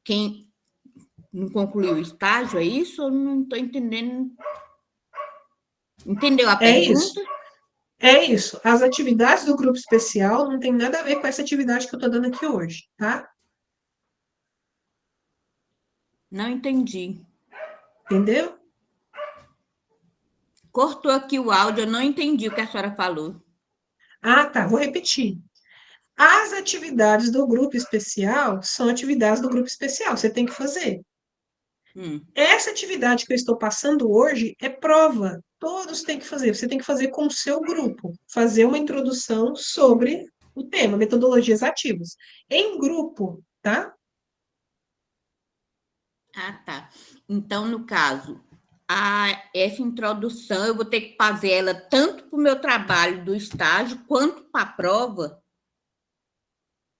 quem não concluiu o estágio, é isso? Eu não estou entendendo. Entendeu a pergunta? É isso. As atividades do grupo especial não tem nada a ver com essa atividade que eu estou dando aqui hoje, tá? Não entendi. Entendeu? Cortou aqui o áudio, eu não entendi o que a senhora falou. Ah, tá. Vou repetir. As atividades do grupo especial são atividades do grupo especial. Você tem que fazer. Essa atividade que eu estou passando hoje é prova. Todos têm que fazer. Você tem que fazer com o seu grupo. Fazer uma introdução sobre o tema, metodologias ativas. Em grupo, tá? Ah, tá. Então, no caso, essa introdução eu vou ter que fazer ela tanto para o meu trabalho do estágio quanto para a prova?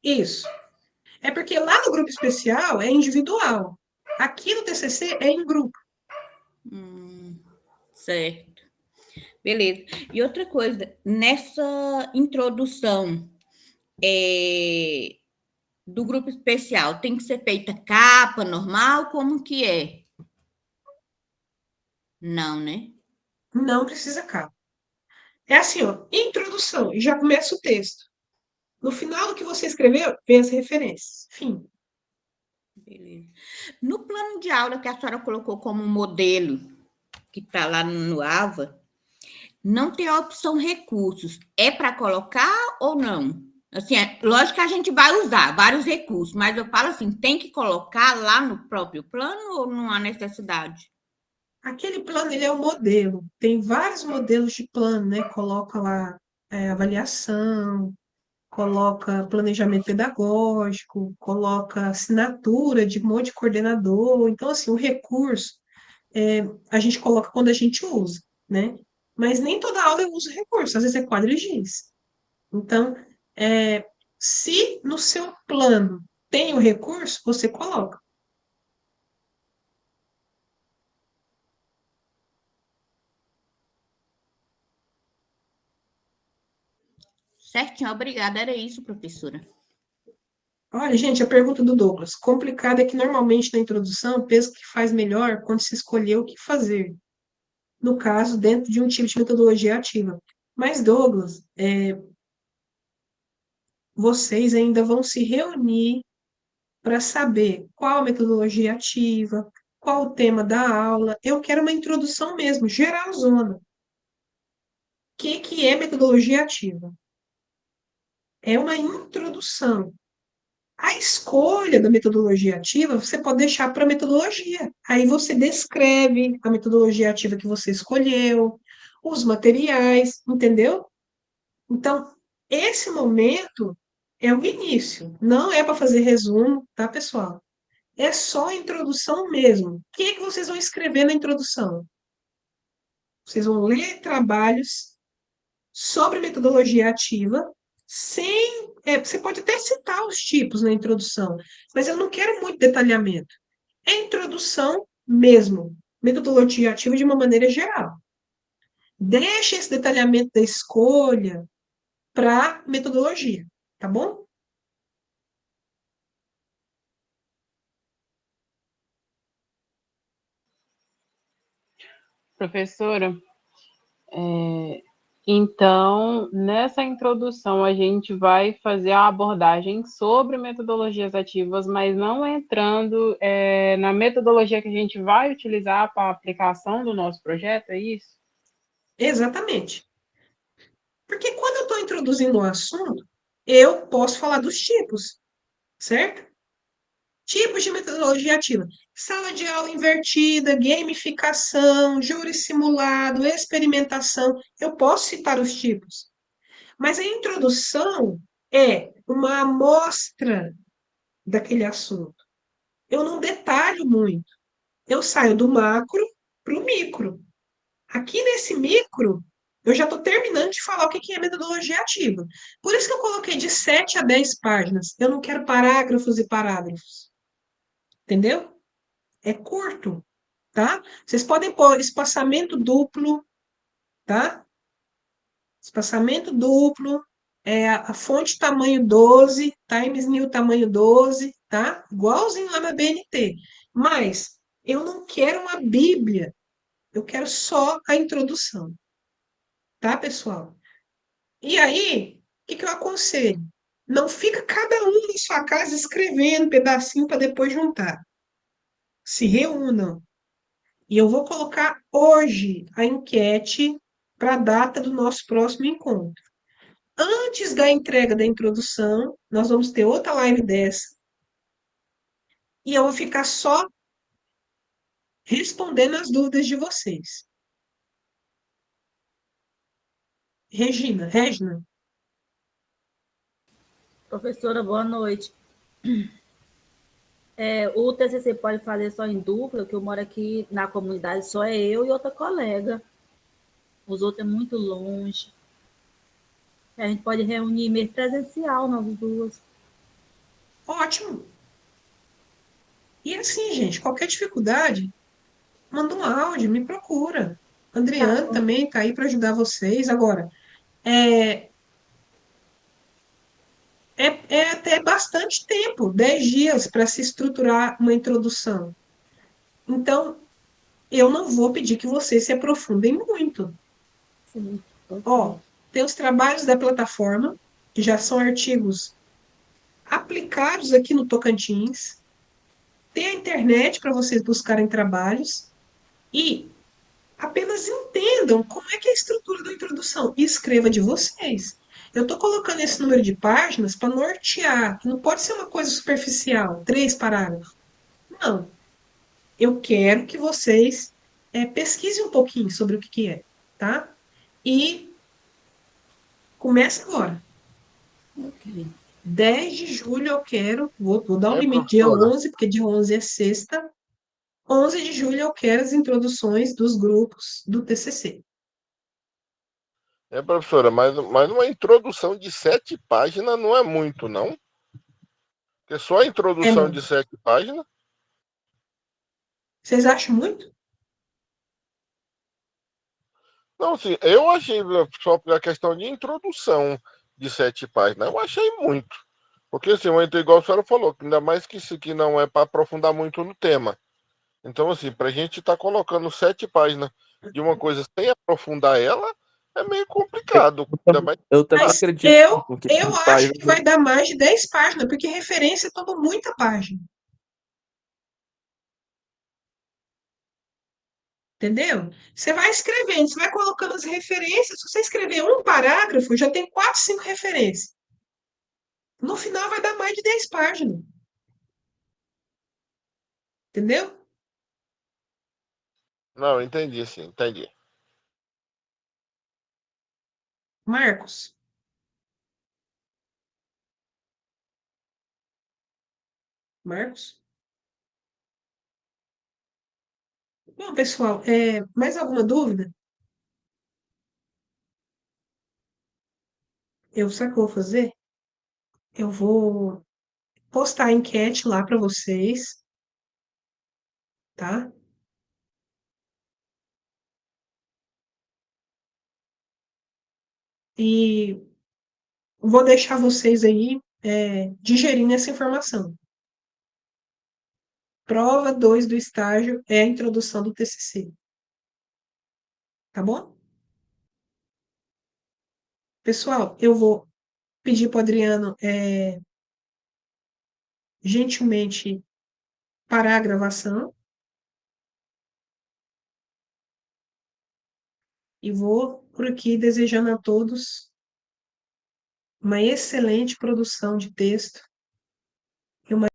Isso. É porque lá no grupo especial é individual. Aqui no TCC é em grupo. Certo. Beleza. E outra coisa, nessa introdução do grupo especial, tem que ser feita capa normal? Como que é? Não, né? Não precisa capa. É assim, ó, introdução, e já começa o texto. No final do que você escreveu, vem as referências. Fim. Beleza. No plano de aula que a senhora colocou como modelo, que está lá no AVA, não tem a opção recursos. É para colocar ou não? Assim, lógico que a gente vai usar vários recursos, mas eu falo assim, tem que colocar lá no próprio plano ou não há necessidade? Aquele plano, ele é um modelo. Tem vários modelos de plano, né? Coloca lá avaliação, coloca planejamento pedagógico, coloca assinatura de um monte de coordenador. Então, assim, o recurso a gente coloca quando a gente usa, né? Mas nem toda aula eu uso recurso, às vezes é quadro e giz. Então, se no seu plano tem o recurso, você coloca. Certinho, obrigada. Era isso, professora. Olha, gente, a pergunta do Douglas. Complicado é que normalmente na introdução penso que faz melhor quando se escolher o que fazer. No caso, dentro de um tipo de metodologia ativa. Mas, Douglas, vocês ainda vão se reunir para saber qual a metodologia ativa, qual o tema da aula. Eu quero uma introdução mesmo, geralzona. que é metodologia ativa? É uma introdução. A escolha da metodologia ativa, você pode deixar para a metodologia. Aí você descreve a metodologia ativa que você escolheu, os materiais, entendeu? Então, esse momento é o início, não é para fazer resumo, tá, pessoal? É só a introdução mesmo. O que é que vocês vão escrever na introdução? Vocês vão ler trabalhos sobre metodologia ativa, sem. Você pode até citar os tipos na introdução, mas eu não quero muito detalhamento. É introdução mesmo, metodologia ativa de uma maneira geral. Deixe esse detalhamento da escolha para metodologia, tá bom? Professora, então, nessa introdução, a gente vai fazer a abordagem sobre metodologias ativas, mas não entrando na metodologia que a gente vai utilizar para a aplicação do nosso projeto, é isso? Exatamente. Porque quando eu estou introduzindo um assunto, eu posso falar dos tipos, certo? Tipos de metodologia ativa. Sala de aula invertida, gamificação, júri simulado, experimentação. Eu posso citar os tipos. Mas a introdução é uma amostra daquele assunto. Eu não detalho muito. Eu saio do macro para o micro. Aqui nesse micro, eu já estou terminando de falar o que é metodologia ativa. Por isso que eu coloquei de 7 a 10 páginas. Eu não quero parágrafos e parágrafos. Entendeu? É curto, tá? Vocês podem pôr espaçamento duplo, tá? Espaçamento duplo, a fonte tamanho 12, Times New tamanho 12, tá? Igualzinho lá na BNT. Mas eu não quero uma bíblia, eu quero só a introdução, tá, pessoal? E aí, o que eu aconselho? Não fica cada um em sua casa escrevendo pedacinho para depois juntar. Se reúnam. E eu vou colocar hoje a enquete para a data do nosso próximo encontro. Antes da entrega da introdução, nós vamos ter outra live dessa. E eu vou ficar só respondendo as dúvidas de vocês. Regina. Professora, boa noite. O TCC pode fazer só em dupla, que eu moro aqui na comunidade, só é eu e outra colega. Os outros é muito longe. A gente pode reunir mesmo presencial, nós duas. Ótimo. E assim, gente, qualquer dificuldade, manda um áudio, me procura. Adriano também está aí para ajudar vocês. Agora, é até bastante tempo, 10 dias para se estruturar uma introdução. Então, eu não vou pedir que vocês se aprofundem muito. Sim, Ó, tem os trabalhos da plataforma, que já são artigos aplicados aqui no Tocantins. Tem a internet para vocês buscarem trabalhos. E apenas entendam como é que é a estrutura da introdução e escreva de vocês. Eu estou colocando esse número de páginas para nortear. Não pode ser uma coisa superficial, 3 parágrafos. Não. Eu quero que vocês pesquisem um pouquinho sobre o que é, tá? E começa agora. Ok. 10 de julho eu quero, vou dar um limite dia professora? 11, porque dia 11 é sexta. 11 de julho eu quero as introduções dos grupos do TCC. Professora, mas uma introdução de 7 páginas não é muito, não? Porque só a introdução de 7 páginas. Vocês acham muito? Não, assim, eu achei, só pela questão de introdução de 7 páginas, eu achei muito. Porque, assim, igual a senhora falou, ainda mais que isso aqui não é para aprofundar muito no tema. Então, assim, para a gente estar colocando 7 páginas de uma coisa sem aprofundar ela, é meio complicado. Eu também Mas acredito. eu acho que vai dar mais de 10 páginas, porque referência toma muita página. Entendeu? Você vai escrevendo, você vai colocando as referências. Se você escrever um parágrafo, já tem 4, 5 referências. No final vai dar mais de 10 páginas. Entendeu? Não, entendi, sim, entendi. Marcos. Marcos? Bom, pessoal, mais alguma dúvida? Sabe o que eu vou fazer? Eu vou postar a enquete lá para vocês, tá? E vou deixar vocês aí digerindo essa informação. Prova 2 do estágio é a introdução do TCC. Tá bom? Pessoal, eu vou pedir para o Adriano gentilmente parar a gravação e vou por aqui desejando a todos uma excelente produção de texto